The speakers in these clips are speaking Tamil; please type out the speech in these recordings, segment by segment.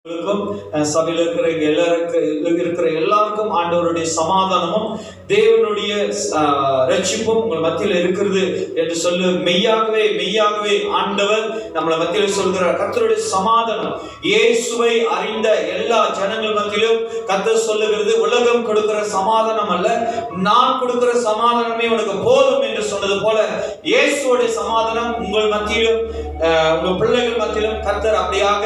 சபையில் இருக்கிற எல்லாருக்கும் ஆண்டவருடைய சமாதானமும் தேவனுடைய ரட்சிப்பும் உங்கள் மத்தியில் இருக்கிறது என்று சொல்லு. மெய்யாகவே மெய்யாகவே ஆண்டவர் நம்மளை மத்தியில் சொல்கிறார். கர்த்தருடைய சமாதானம் இயேசுவை அறிந்த எல்லா ஜனங்கள் மத்தியிலும் கர்த்தர் சொல்லுகிறது, உலகம் கொடுக்கிற சமாதானம் அல்ல, நான் கொடுக்கிற சமாதானமே உனக்கு போதும் என்று சொன்னது போல இயேசுடைய சமாதானம் உங்கள் மத்தியிலும் உங்கள் பிள்ளைகள் மத்தியிலும் கர்த்தர் அப்படியாக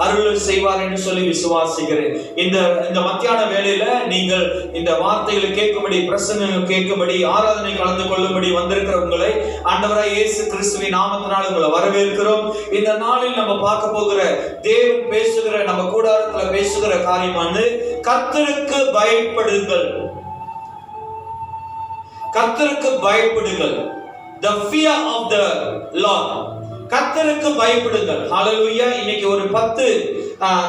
அருள் செய்வார் என்று சொல்லி விசுவாசிக்கிறேன். இந்த மத்தியான வேளையில நீங்கள் இந்த வார்த்தைகளை கேட்கும்படி, பிரசங்கம் கேட்கும்படி, ஆராதனை கலந்து கொள்ளும்படி வந்திருக்கிற உங்களை ஆண்டவராய் இயேசு கிறிஸ்துவின் நாமத்தினால் உங்களை வரவேற்கிறோம். இந்த நாளில் நம்ம பார்க்க போகிற தேவன் பேசுகிற, நம்ம கூடாரத்துல பேசுகிற காரியமானது கர்த்தருக்கு பயப்படுங்கள். கர்த்தருக்கு பயப்படுங்கள். The fear of the Lord. கர்த்தருக்கு பயப்படுங்கள். ஹல்லேலூயா. இன்னைக்கு ஒரு 10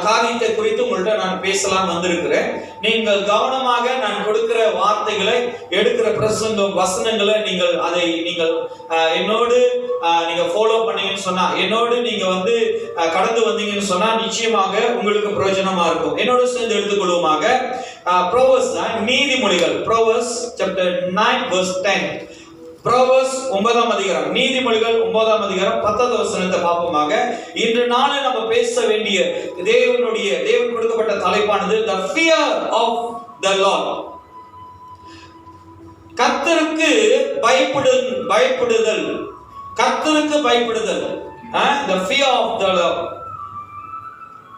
காரியத்தை குறித்து உங்கள்கிட்ட நான் பேசலாம் வந்திருக்கிறேன். நீங்கள் கவனமாக நான் கொடுக்கிற வார்த்தைகளை, எடுக்கிற பிரசங்கம் வசனங்களை நீங்கள் என்னோடு நீங்க ஃபாலோ பண்ணீங்கன்னு சொன்னா, என்னோடு நீங்க கடந்து வந்தீங்கன்னு சொன்னா நிச்சயமாக உங்களுக்கு பிரயோஜனமா இருக்கும். என்னோட சேர்ந்து எடுத்துக்கொள்வோமாக. ப்ரோவர்ஸ் நீதிமொழிகள், ப்ரோவர்ஸ் சாப்டர் 9 verse 10. ப்ரோவர்ஸ் 9ஆம் அதிகாரம், நீதிமொழிகள் 9ஆம் அதிகாரம் 10வது வசனத்தை பார்ப்போமாக. இன்று நாளை நம்ம பேச வேண்டிய தேவன் கொடுக்கப்பட்ட தலைப்பானது the fear of the Lord. கர்த்தருக்கு பயப்படுதல். கர்த்தருக்கு பயப்படுதல். the fear of the Lord.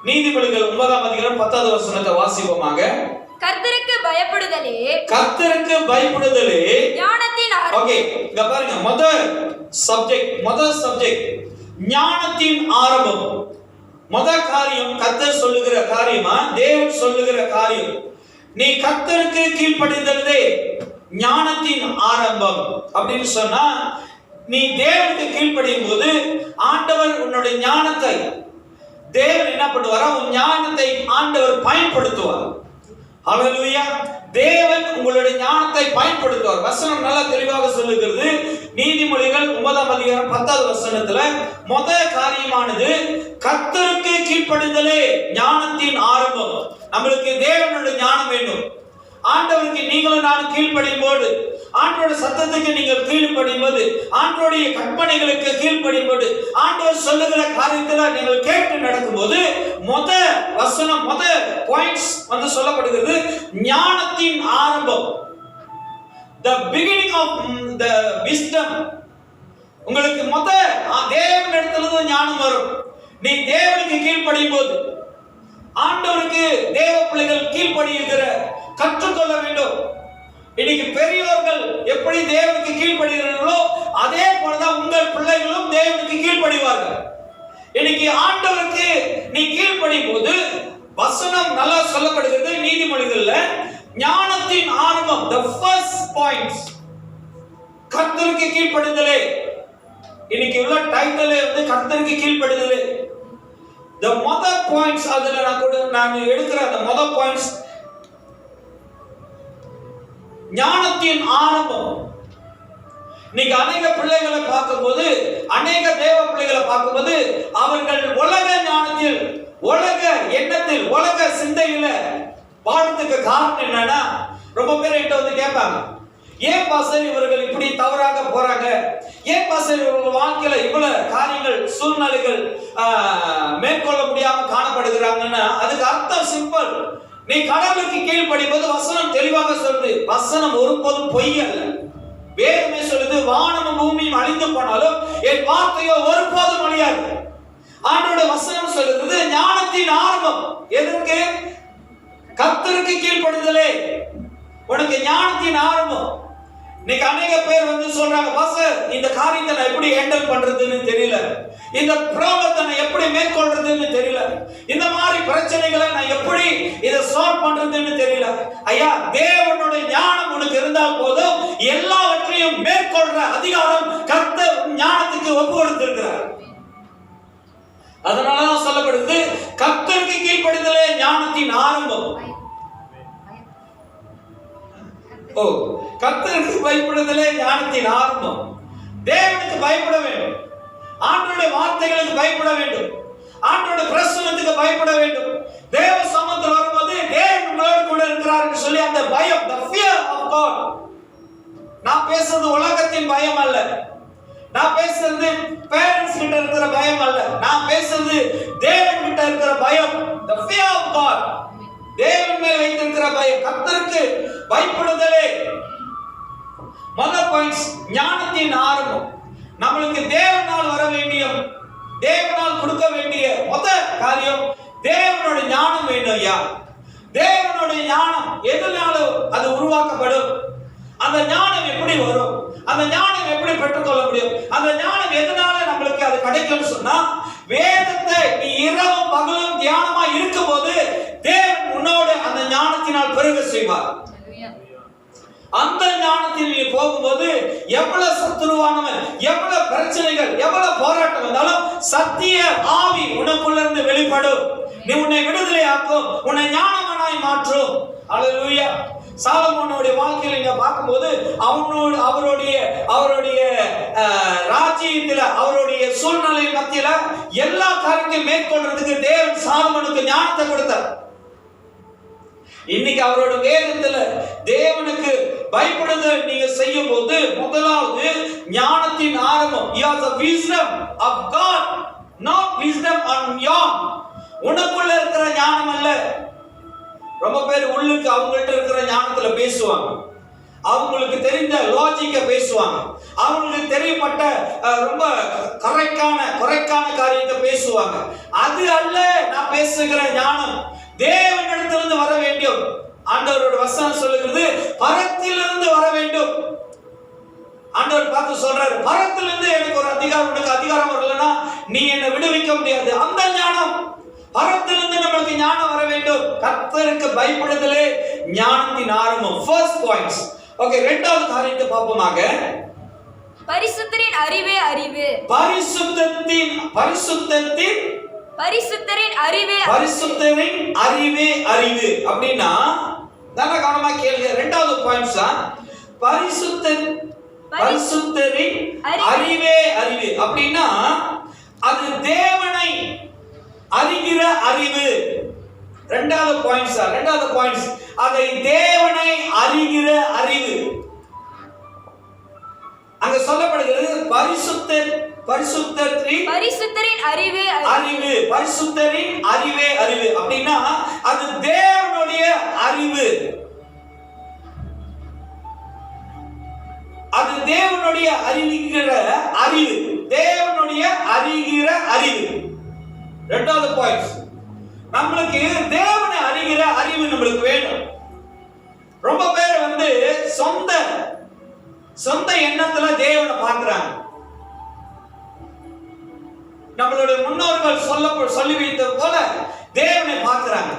நீதிமொழிகள் 9ஆம் அதிகாரம் 10வது வசனத்தை வாசிப்போமாக. கர்த்தருக்கு பயப்படுதலே ஞானத்தின் ஆரம்பம். ஓகே, இங்க பாருங்க, முதல் சப்ஜெக்ட் ஞானத்தின் ஆரம்பம். முதல் காரியம் கர்த்தர் சொல்லுகிற காரியமா, தேவன் சொல்லுகிற காரியம். நீ கர்த்தருக்கு கீழ்ப்படிந்ததே ஞானத்தின் ஆரம்பம் அப்படின்னு சொன்னா, நீ தேவனுக்கு கீழ்ப்படியும் போது ஆண்டவர் உன்னுடைய ஞானத்தை, தேவன் என்ன பண்ணுவாரா, உன் ஞானத்தை ஆண்டவர் பயன்படுத்துவார். ஹல்லேலூயா. தேவன் உங்களுடைய ஞானத்தை பயன்படுத்துவார். வசனம் நல்லா தெளிவாக சொல்லுகிறது. நீதிமொழிகள் 9ஆம் அதிகாரம் 10வது வசனத்துல முதல் காரியமானது கர்த்தருக்கு கீழ்ப்படிதலே ஞானத்தின் ஆரம்பம். நம்மளுக்கு தேவனுடைய ஞானம் வேண்டும். ஆண்டவருக்கு நீங்களும் நானும் கீழ்ப்படியும் போது, ஆண்டவருடைய சத்தத்துக்கு நீங்கள் கீழ்ப்படியும் போது, ஆண்டவருடைய கற்பனைகளுக்கு கீழ்ப்படியும் போது, ஆண்டவர் சொல்லுகிற காரியத்துல நீங்கள் கேட்டு நடக்கும்போது வசனம் பாயிண்ட்ஸ் சொல்லப்படுகிறது. ஞானத்தின் ஆரம்பம், the beginning of the wisdom. உங்களுக்கு தேவன் இடத்துல ஞானம் வரும். நீ தேவனுக்கு கீழ்ப்படியும் போது, ஆண்டவருக்கு தேவ பிள்ளைகள் கீழ்ப்படிகிற கற்றுக்கொள்ள வேண்டும். இன்னைக்கு பெரியோர்கள் எப்படி தேவனுக்கு கீழ்ப்படுகிறார்களோ அதே போலதான் உங்கள் பிள்ளைகளும் தேவனுக்கு கீழ்ப்படிவார்கள். இன்னைக்கு ஆண்டவருக்கு நீ கீழ்ப்படியும் போது வசனம் நல்லா சொல்லப்படுகிறது. நீதிமொழிகள்ல ஞானத்தின் ஆரம்பம், the first points, கர்த்தருக்கு கீழ்ப்படிதலே. இன்னைக்கு உள்ள டைட்டிலே கர்த்தருக்கு கீழ்ப்படிதலே. the mother points, அதுல நான் எடுக்கிற அந்த மொதல் பாயிண்ட்ஸ் ஞானத்தின் ஆரம்பம். நீங்க அநேக பிள்ளைகளை பார்க்கும்போது, அநேக தேவ பிள்ளைகளை பார்க்கும்போது, அவர்கள் உலக ஞானத்தில், உலக எண்ணத்தில், உலக சிந்தையில வாழ்றதுக்கு காரணம் என்னன்னா, ரொம்ப பேர் என்கிட்ட கேட்பாங்க, ஏன் பாஸ்டர் இவர்கள் இப்படி தவறாக போறாங்க, ஏன் பாஸ்டர் இவர்கள் வாழ்க்கையில இவ்வளவு காரியங்கள், சூழ்நிலைகள் மேற்கொள்ள முடியாம காணப்படுகிறாங்கன்னா, அதுக்கு அர்த்தம் சிம்பிள். நீ கடவுளுக்கு கீழ்ப்படியும்போது வசனம் தெளிவாக சொல்லுது. வசனம் ஒருபோதும் பொய் அல்ல. வேதமே சொல்லுது, வானமும் பூமியும் அழிந்து போனாலும் என் வார்த்தையோ ஒருபோதும் அழியாது. ஆண்டவருடைய வசனம் சொல்லுது ஞானத்தின் ஆரம்பம். எதற்கு? கர்த்தருக்கு கீழ்ப்படிதலே உனக்கு ஞானத்தின் ஆரம்பம். இன்னைக்கு அநேக பேர் சொல்றாங்க, பாஸ்டர் இந்த காரியத்தை நான் எப்படி ஹேண்டில் பண்றதுன்னு தெரியல, இந்த ப்ராப்ளத்தை நான் எப்படி மேற்கொள்றதுன்னு தெரியல, இந்த மாதிரி பிரச்சனைகளை நான் எப்படி இதை சால்வ் பண்றதுன்னு தெரியல. ஐயா, தேவனுடைய ஞானம் உனக்கு இருந்தால் போதும், எல்லாவற்றையும் மேற்கொள்ற அதிகாரம் கர்த்தர் ஞானத்துக்கு ஒப்பு கொடுத்திருக்கிறார். அதனாலதான் சொல்லப்படுது கர்த்தருக்கு கீழ்ப்படிதலே ஞானத்தின் ஆரம்பம். கர்த்தருக்கு பயப்படுதலே ஞானத்தின் ஆரம்பம். தேவனுக்கு பயப்பட வேண்டும். ஆண்டவருடைய வார்த்தைகளுக்கு பயப்பட வேண்டும். ஆண்டவருடைய பிரசன்னத்துக்கு பயப்பட வேண்டும். தேவ சமூகத்தில் வரும்போது தேவன் உங்களோடு கூட இருக்கிறார் என்று சொல்லி அந்த பயம், the fear of God. நான் பேசுறது உலகத்தின் பயம் அல்ல, நான் பேசுறது பேரண்ட்ஸ் கிட்ட இருக்கிற பயம் அல்ல, நான் பேசுறது தேவன் கிட்ட இருக்கிற பயம், the fear of God. தேவன் மேல் வைத்திருக்கிற பயம், கர்த்தருக்கு பயப்படுதலே. முதல் பாயிண்ட்ஸ், ஞானத்தின் ஆரம்பம். நம்மளுக்கு தேவனால் வர வேண்டிய, தேவனால் கொடுக்க வேண்டிய முதல் காரியம் தேவனோட ஞானம் வேண்டும். ஐயா, தேவனோட ஞானம் எதனால அது உருவாக்கப்படும்? அந்த ஞானம் எப்படி வரும்? அந்த ஞானம் எப்படி பெற்றுக்கொள்ள முடியும்? அந்த ஞானம் எதனால நம்மளுக்கு அது கிடைக்கும்னு சொன்னா, வேதத்தை நீ இரவும் பகலும் தியானமா இருக்கும்போது தேவன் உன்னோடு அந்த ஞானத்தினால் பெருக செய்வார். அந்த ஞானத்தில் நீ போகும்போது எவ்வளவு சத்துருவானவன், எவ்வளவு பிரச்சனைகள், எவ்வளவு போராட்டம் வந்தாலும் சத்திய ஆவி உனக்குள்ள இருந்து வெளிப்படும். நீ உன்னை விடுதலை ஆக்கும், உன்னை ஞானவனாய் மாற்றும். அல்லேலூயா. சாலமோனுடைய வாழ்க்கையில நீங்க பார்க்கும்போது அவருடைய ராஜ்யத்துல, அவருடைய சூழ்நிலை மத்தியில எல்லா காரியத்தையும் மேற்கொள்றதுக்கு தேவன் சாலமோனுக்கு ஞானத்தை கொடுத்தார். இன்னைக்கு அவரோட வேதத்துல தேவனுக்கு பயப்படுதல் நீங்க செய்யும் போது முதலாவது ஞானத்தின் ஆரம்பம். You are the wisdom of God, not wisdom on your. உனக்குள்ள இருக்கிற ஞானம் அல்ல. ரொம்ப பேர் உள்ளுக்கு அவங்கள்ட்ட இருக்கிற ஞானத்துல பேசுவாங்க, அவங்களுக்கு தெரிந்த லாஜிக்க பேசுவாங்க, அவங்களுக்கு தெரியப்பட்ட ரொம்ப குறைக்கான காரியத்தை பேசுவாங்க. அது அல்ல நான் பேசுகிற ஞானம். தேவனிடத்திலிருந்து வர வேண்டும். ஆண்டவரோட வசனம் சொல்லுகிறது, பரத்திலிருந்து வர வேண்டும். ஆண்டவர் பார்த்து சொல்றாரு, பரத்திலிருந்து எனக்கு ஒரு அதிகாரம், உனக்கு அதிகாரம் வரலன்னா நீ என்னை விடுவிக்க முடியாது. அந்த ஞானம், பரத்திலிருந்து நம்மளுக்கு ஞானம் வர வேண்டும். கர்த்தருக்கு பயப்படுதலே ஞானத்தின் ஆரம்பம். First points. ஓகே, இரண்டாவது காரியத்தை பார்ப்போமாக. பரிசுத்தரின் அறிவே அறிவு. பரிசுத்தரின் அறிவே அறிவு அப்படின்னா நல்லா கவனமா கேளுங்க. இரண்டாவது பாயிண்ட்ஸ் தான் பரிசுத்தரின் அறிவே அறிவு. அப்படின்னா அது தேவனை அறிகிற அறிவு. இரண்டாவது பாயிண்ட்ஸ் அதை தேவனை அறிகிற அறிவு. அங்க சொல்லப்படுகிறது பரிசுத்தரின் அறிவே அறிவு. பரிசுத்தரின் அறிவே அறிவு அப்படின்னா அது தேவனுடைய அறிவு. அது தேவனுடைய அறிகிற அறிவு. தேவனுடைய அறிகிற அறிவு. இரண்டாவது பாயிண்ட், நம்மளுக்கு தேவனை அறிகிற அறிவு நம்மளுக்கு வேணும். ரொம்ப பேர் சொந்த எண்ணத்துல தேவனை பார்க்கிறாங்க. நம்மளுடைய முன்னோர்கள் சொல்லி வைத்தது போல தேவனை பார்க்கிறாங்க.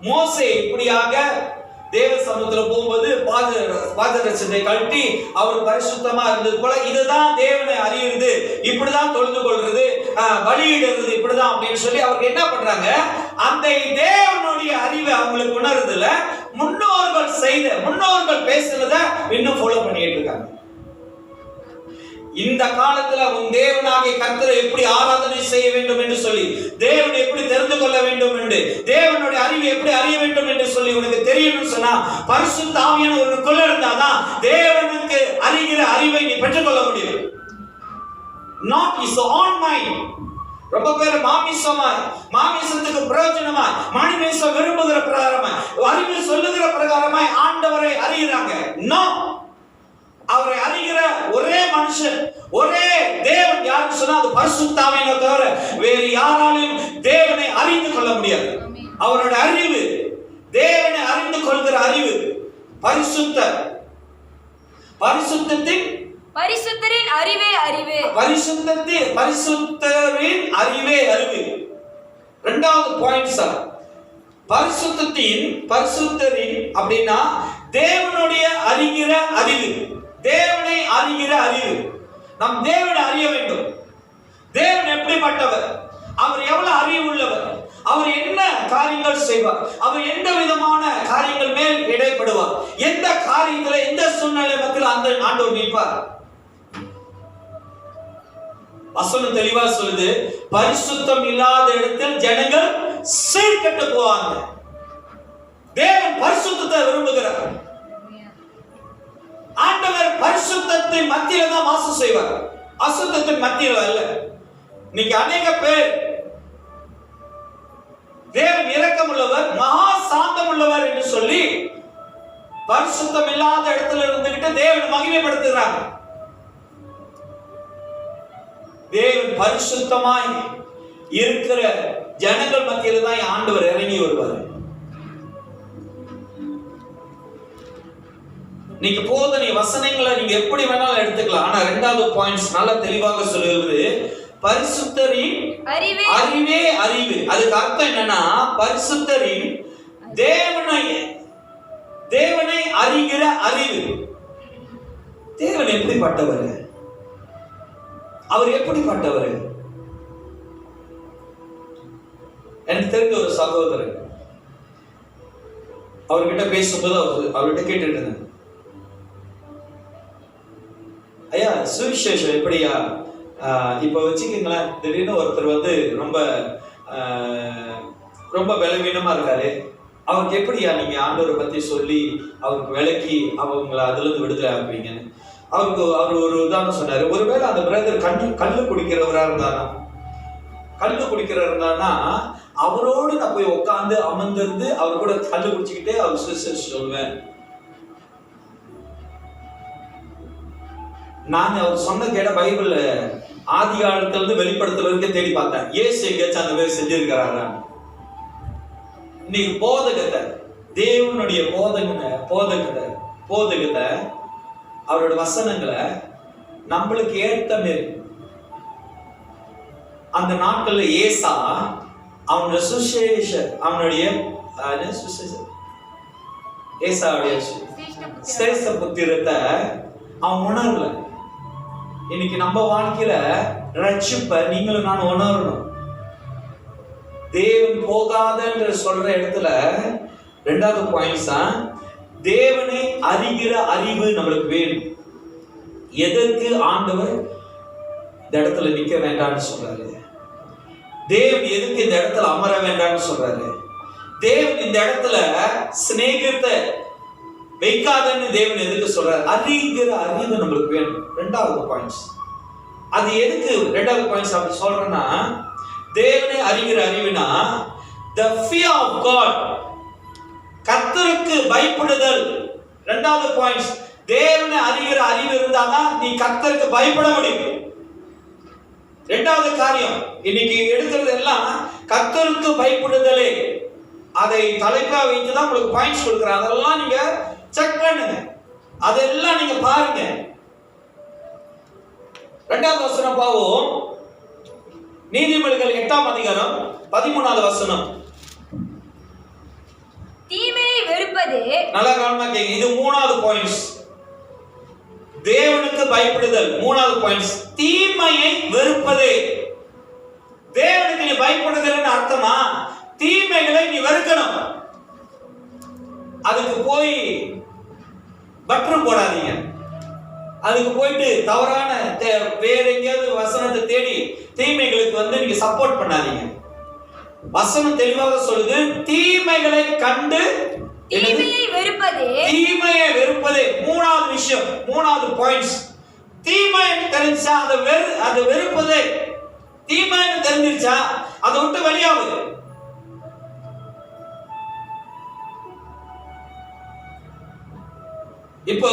மோசே இப்படியாக தேவ சமூகத்துல போகும்போது பாதரட்சத்தை கழட்டி அவர் பரிசுத்தமா இருந்தது போல இதுதான் தேவனை அறியுறது, இப்படிதான் தொழுது கொள்றது, பலியிடுறது இப்படிதான் அப்படின்னு சொல்லி அவருக்கு என்ன பண்றாங்க, அந்த தேவனுடைய அறிவை அவங்களுக்கு உணர்றதுல முன்னோர்கள் பேசுறத இன்னும் ஃபாலோ பண்ணிட்டு இருக்காங்க. இந்த காலத்துல உன் தேவனாகிய கர்த்தரை எப்படி ஆராதனை செய்ய வேண்டும் என்று சொல்லி, தேவனை எப்படி தெரிந்து கொள்ள வேண்டும் என்று, தேவனுடைய அறிவை எப்படி அறிய வேண்டும் என்று சொல்லி உனக்கு தெரியணும்னு சொன்னா பரிசுத்த ஆவியானவர் உனக்குள்ள இருந்தாதான் தேவனுக்கு அறிகிற அறிவை நீ பெற்றுக்கொள்ள முடியும். Not his own mind. ரொம்ப பேர் மாமிசத்துக்கு பிரயோஜனமாய், மாமிசம் விரும்புகிற பிரகாரமாய், அறிவு சொல்லுகிற பிரகாரமாய் ஆண்டவரை அறிகிறாங்க. நோ, அவரை அறிகிற ஒரே மனுஷன், ஒரே தேவன் யாருன்னு சொன்னா அது பரிசுத்த ஆவியானவரை தவிர வேறு யாராலும் தேவனை அறிந்து கொள்ள முடியாது. அவரோட அறிவு, தேவனை அறிந்து கொள்கிற அறிவு பரிசுத்தரின் அறிவே அறிவு. பரிசுத்தரின் அறிவே அறிவு. இரண்டாவது பாயிண்ட் சார், பரிசுத்தரின் அப்படின்னா தேவனுடைய அறிகிற அறிவு, தேவனை அறிகிற அறிவு. நாம் தேவனை அறிய வேண்டும். தேவன் எப்படிப்பட்டவர், அவர் எவ்வளவு அறிவு உள்ளவர், அவர் என்ன காரியங்கள் செய்வார், அவர் எந்த விதமான காரியங்கள் மேல் இடைப்படுவார், எந்த காரியத்துல எந்த சூழ்நிலை மத்தியில் அந்த ஆண்டவர் நிற்பார். வசனம் தெளிவா சொல்லுது, பரிசுத்தம் இல்லாத இடத்தில் ஜனங்கள் சீர்கெட்டு போவாங்க. தேவன் பரிசுத்தத்தை விரும்புகிறார். ஆண்டவர் பரிசுத்தத்தின் மத்தியில தான் வாசம் செய்வார், அசுத்தத்தின் மத்தியில அல்ல. இன்னைக்கு அநேக பேர் தேவன் இரக்கம் உள்ளவர், மகா சாந்தம் உள்ளவர் என்று சொல்லி பரிசுத்தம் இல்லாத இடத்துல இருந்துகிட்டு தேவன் மகிமைப்படுத்துகிறாங்க. தேவன் பரிசுத்தமாய் இருக்கிற ஜனங்கள் மத்தியில தான் ஆண்டவர் இறங்கி வருவார். நீங்க போதனை வசனங்களை நீங்க எப்படி வேணாலும் எடுத்துக்கலாம். ஆனா இரண்டாவது பாயிண்ட்ஸ் நல்ல தெளிவாக சொல்லுகிறது, பரிசுத்தரின் அறிவே அறிவு. அதுக்கு அர்த்தம் என்னன்னா, பரிசுத்தரின் தேவனை அறிகிற அறிவு. தேவன் எப்படிப்பட்டவர், அவர் எப்படிப்பட்டவர்? எனக்கு தெரிஞ்ச ஒரு சகோதரர், அவர்கிட்ட பேசும்போது அவர்கிட்ட கேட்டுட்டு இருந்தேன், ஐயா சுவிசேஷம் எப்படியா, இப்ப வச்சுக்கீங்களேன், திடீர்னு ஒருத்தர் வந்து ரொம்ப பலவீனமா இருக்காரு, அவருக்கு எப்படியா நீங்க ஆண்டவரை பத்தி சொல்லி அவருக்கு விளக்கி அவங்களை அதுல இருந்து விடுதலை ஆக்குவீங்கன்னு. அவர் ஒரு உதாரணம் சொன்னாரு. ஒருவேளை அந்த பிரதர் கல்லு குடிக்கிறவரா இருந்தாருன்னா அவரோடு நான் போய் உட்காந்து அமர்ந்திருந்து அவர் கூட கல்லு குடிச்சுக்கிட்டே அவர் சுவிசேஷம் சொல்லுவேன். நான் அவர் சொன்ன கேட்ட பைபிள்ல ஆதி காலத்துல இருந்து வெளிப்படுத்தல இருக்க தேடி பார்த்தேன், ஏசு எங்கேயாச்சும் அந்த மாதிரி செஞ்சிருக்கிறாரா. இன்னைக்கு போதகத்தை, தேவனுடைய போதகத்தை அவரோட வசனங்களை நம்மளுக்கு ஏற்ற மாரி, அந்த நாட்கள்ல ஏசா அவனுடைய அவனுடைய ஏசாவுடைய சிரேஷ்ட புத்திரத்தை அவன் உணரல. இன்னைக்கு நம்ம வாழ்க்கையில ரட்சிப்ப நீங்களும் நான் உணரணும். தேவன் போகாதன்ற சொல்ற இடத்துல ரெண்டாவது பாயிண்ட்ஸ் தான், தேவனை அறிகிற அறிவு நம்மளுக்கு வேணும். எதற்கு ஆண்டவர் இந்த இடத்துல நிக்க வேண்டாம்னு சொல்றாரு, தேவன் எதுக்கு இந்த இடத்துல அமர வேண்டாம்னு சொல்றாரு, தேவன் இந்த இடத்துல சிநேகத்தை வைக்காதன்னு தேவன் எதுக்கு சொல்றாரு, அறிகிற அறிவு நம்மளுக்கு வேணும். ரெண்டாவது பாயிண்ட்ஸ் அது எதுக்கு ரெண்டாவது பாயிண்ட்ஸ் அப்படி சொல்றேன்னா, தேவனை அறிகிற அறிவுனா the fear of God, கர்த்தருக்கு பயப்படுதல். இரண்டாவது பாயிண்ட்ஸ், தேவனை அறிகிற அறிவு இருந்தாதான் நீ கர்த்தருக்கு பயப்பட முடியும். இரண்டாவது காரியம் இன்னைக்கு எடுக்கிறது எல்லாம் கர்த்தருக்கு பயப்படுதலே, அதை தலைப்பா வைத்துதான் உங்களுக்கு பாயிண்ட்ஸ் கொடுக்குறேன். அதெல்லாம் நீங்க செக் பண்ணுங்க, அதெல்லாம் நீங்க பாருங்க. இரண்டாவது வசனம் பாவோம், நீதிமொழிகள் 8ஆம் அதிகாரம் 13வது வசனம். தீமையை வெறுப்பது, நல்லா கவனமா கேளுங்க, இது மூணாவது பாயிண்ட்ஸ். தேவனுக்கு பயப்படுதல் மூணாவது பாயிண்ட்ஸ், தீமையை வெறுப்பது. தேவனுக்கு நீ பயப்படுதல்னு அர்த்தமா, தீமைகளை நீ வெறுக்கணும். அதுக்கு போய் பட்ரும் போடாதீங்க, அதுக்கு போயிட்டு தவறான வேற எங்கேயாவது வசனத்தை தேடி தீமைகளுக்கு நீங்க சப்போர்ட் பண்ணாதீங்க. வசனம் தெளிவாக சொல்லுது, தீமைகளை கண்டு தீமையை வெறுப்பது. மூணாவது விஷயம், மூணாவது பாயிண்ட்ஸ். தீமை தெரிஞ்சா அதை வெறுப்பது. தீமை தெரிஞ்சிருச்சா அதை விட்டு வெளியாகுது. இப்போ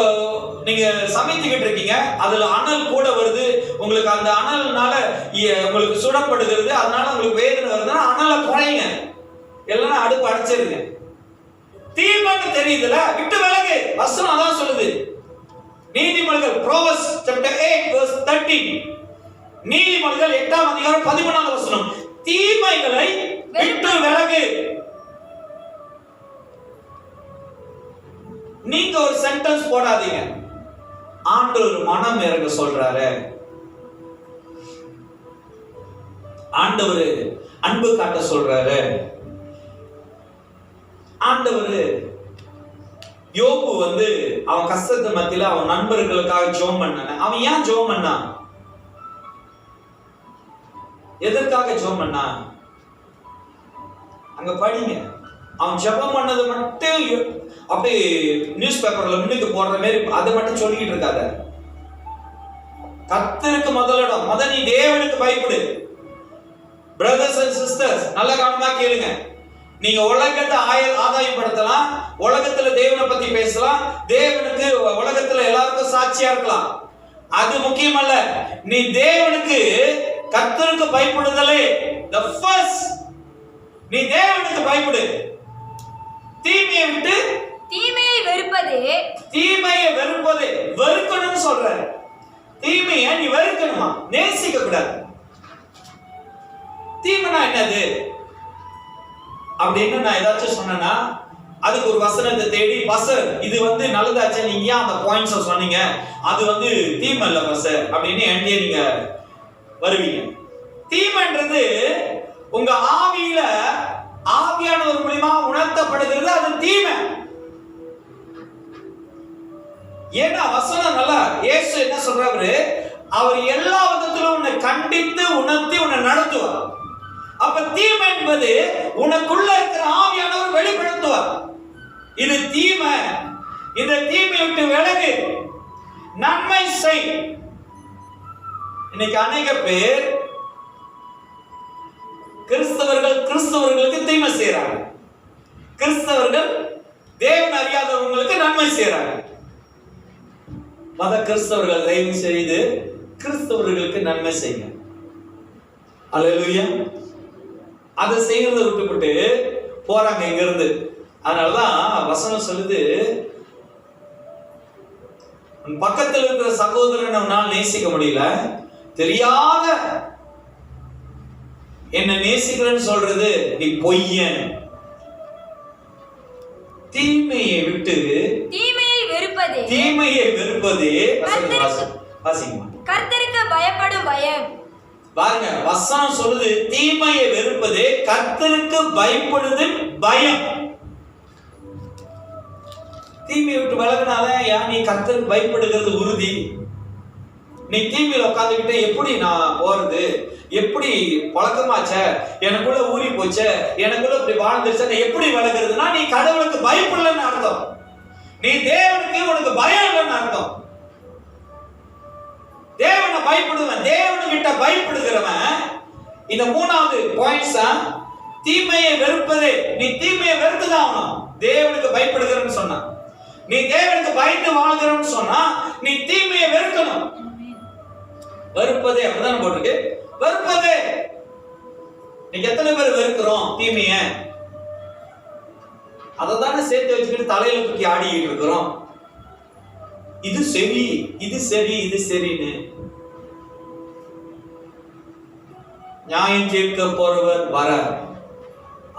நீங்க சமைத்துக்கிட்டு இருக்கீங்க, அதுல அனல் கூட வருது, உங்களுக்கு அந்த அனல்னால உங்களுக்கு சுடப்படுகிறது, அதனால உங்களுக்கு வேதனை வருதுன்னா அனலை குறையுங்க, இல்லைன்னா அடுப்பு அடைச்சிருங்க. தீமைன்னு தெரியுதுல, விட்டு விலகு. வசனம் அதான் சொல்லுது. நீதிமொழிகள் Proverbs chapter 8 verse 13, நீதிமொழிகள் 8ஆம் அதிகாரம் 13வது வசனம், தீமைகளை விட்டு விலகு. நீங்க ஒரு சென்டென்ஸ் போடாதீங்க, ஆண்டவர் மனம் இறங்க சொல்றாரு. ஆண்டவர் அன்பு காட்ட சொல்றாரு. ஆண்டவர் யோபு அவன் கஷ்டத்து மத்தியில அவன் நண்பர்களுக்காக ஜெபம் பண்ணான். அவன் ஏன் ஜெபம் பண்ணான்? எதற்காக ஜெபம் பண்ணான்? அங்க படிங்க. அவன் ஜெபம் பண்ணது மட்டும் அப்படி நியூஸ் பேப்பர்ல முன்னுக்கு போடுற மாதிரி அதை மட்டும் சொல்லிக்கிட்டு இருக்காத. கர்த்தருக்கு முதலிடம். நீ தேவனுக்கு பயப்படு. பிரதர்ஸ் அண்ட் சிஸ்டர்ஸ், நல்ல கவனமா கேளுங்க. நீங்க உலகத்தை ஆதாயப்படுத்தலாம், உலகத்துல தேவனை பத்தி பேசலாம், தேவனுக்கு உலகத்துல எல்லாருக்கும் சாட்சியா இருக்கலாம். அது முக்கியம் அல்ல. நீ தேவனுக்கு கர்த்தருக்கு பயப்படுதலே the first. நீ தேவனுக்கு பயப்படு. தீமையை விட்டு தீமையை வெறுப்பதே வெறுக்கணும்னு சொல்ற. தீமையை நீ வெறுக்கணுமா? நேசிக்க கூடாது. தீமைனா என்னது அப்படின்னு நான் ஏதாச்சும் சொன்னேன்னா அதுக்கு ஒரு வசனத்தை தேடி, பசர் இது நல்லதாச்சா, நீங்க ஏன் அந்த பாயிண்ட்ஸ் சொன்னீங்க, அது தீமை இல்ல பசர் அப்படின்னு என்கிட்ட நீங்க வருவீங்க. தீமைன்றது உங்க ஆவியில ஆவியானவர் மூலமா உணர்த்தப்படுகிறது, அது தீமை. ஏன்னா வசனம் நல்லா இயேசு என்ன சொல்றாரு, அவர் எல்லா விதத்திலும் உன்னை கண்டித்து உணர்த்தி உன்னை நடத்துவார். அப்ப தீமை என்பது உனக்குள்ள இருக்கிற ஆவியானவர் வெளிப்படுத்துவார். இது தீமை. இந்த தீமையை விட்டு விலகு, நன்மை செய். இன்னைக்கு அநேக பேர் கிறிஸ்தவர்களுக்கு தீமை செய்யறாங்க, கிறிஸ்தவர்கள் தேவன் அறியாதவங்களுக்கு நன்மை செய்யறாங்க. மத கிறிஸ்தவர்கள் தயவு செய்து கிறிஸ்தவர்களுக்கு நன்மை செய்யுங்க. அல்லேலூயா. அதை செய்யறதை விட்டுவிட்டு போறாங்க இங்க இருந்து. அதனாலதான் வசனம் சொல்லுது, பக்கத்தில் இருக்கிற சகோதரனை உன்னால் நேசிக்க முடியல, தெரியாத என்ன நேசிக்கிறேன்னு சொல்றது நீ பொய்யன். தீமையை விட்டு தீமையை வெறுப்பதே கர்த்தருக்கு பயப்படும் பயம். பாருங்க, வசனம் சொல்லுது தீமையை வெறுப்பதே கர்த்தருக்கு பயப்படுது பயம். தீமையை விட்டு விலகினாதான் ஏன் நீ கர்த்தருக்கு பயப்படுகிறது உறுதி. நீ தீமையில உட்காந்துக்கிட்ட எப்படி நான் போறது, எப்படி பழக்கமாச்ச, எனக்குள்ள ஊறி போச்ச, எனக்குள்ள இப்படி வாழ்ந்துருச்ச, எப்படி விலகுறதுன்னா நீ கடவுளுக்கு பயப்படலன்னு அர்த்தம். நீ தேவனுக்கு உனக்கு பயம் இல்லைன்னு அர்த்தம். தேவனை பயப்படுவன், தேவனுக்கிட்ட பயப்படுகிறவன். இந்த மூணாவது பாயிண்ட்ஸ், தீமையை வெறுப்பதே. நீ தீமையை வெறுத்துதான் ஆகணும். தேவனுக்கு பயப்படுகிறன்னு சொன்னா, நீ தேவனுக்கு பயந்து வாழ்கிறன்னு சொன்னா நீ தீமையை வெறுக்கணும். வெறுப்பதே அப்படிதான் போட்டிருக்கு, வெறுப்பதே. நீங்க எத்தனை பேர் வெறுக்கிறோம் தீமைய? அதை தானே சேர்த்து வச்சுக்கிட்டு தலையில தூக்கி ஆடிக்கிட்டு இருக்கிறோம். இது சரி, இது சரி, இது சரின்னு. நியாயம் தீர்க்க போறவர் வர,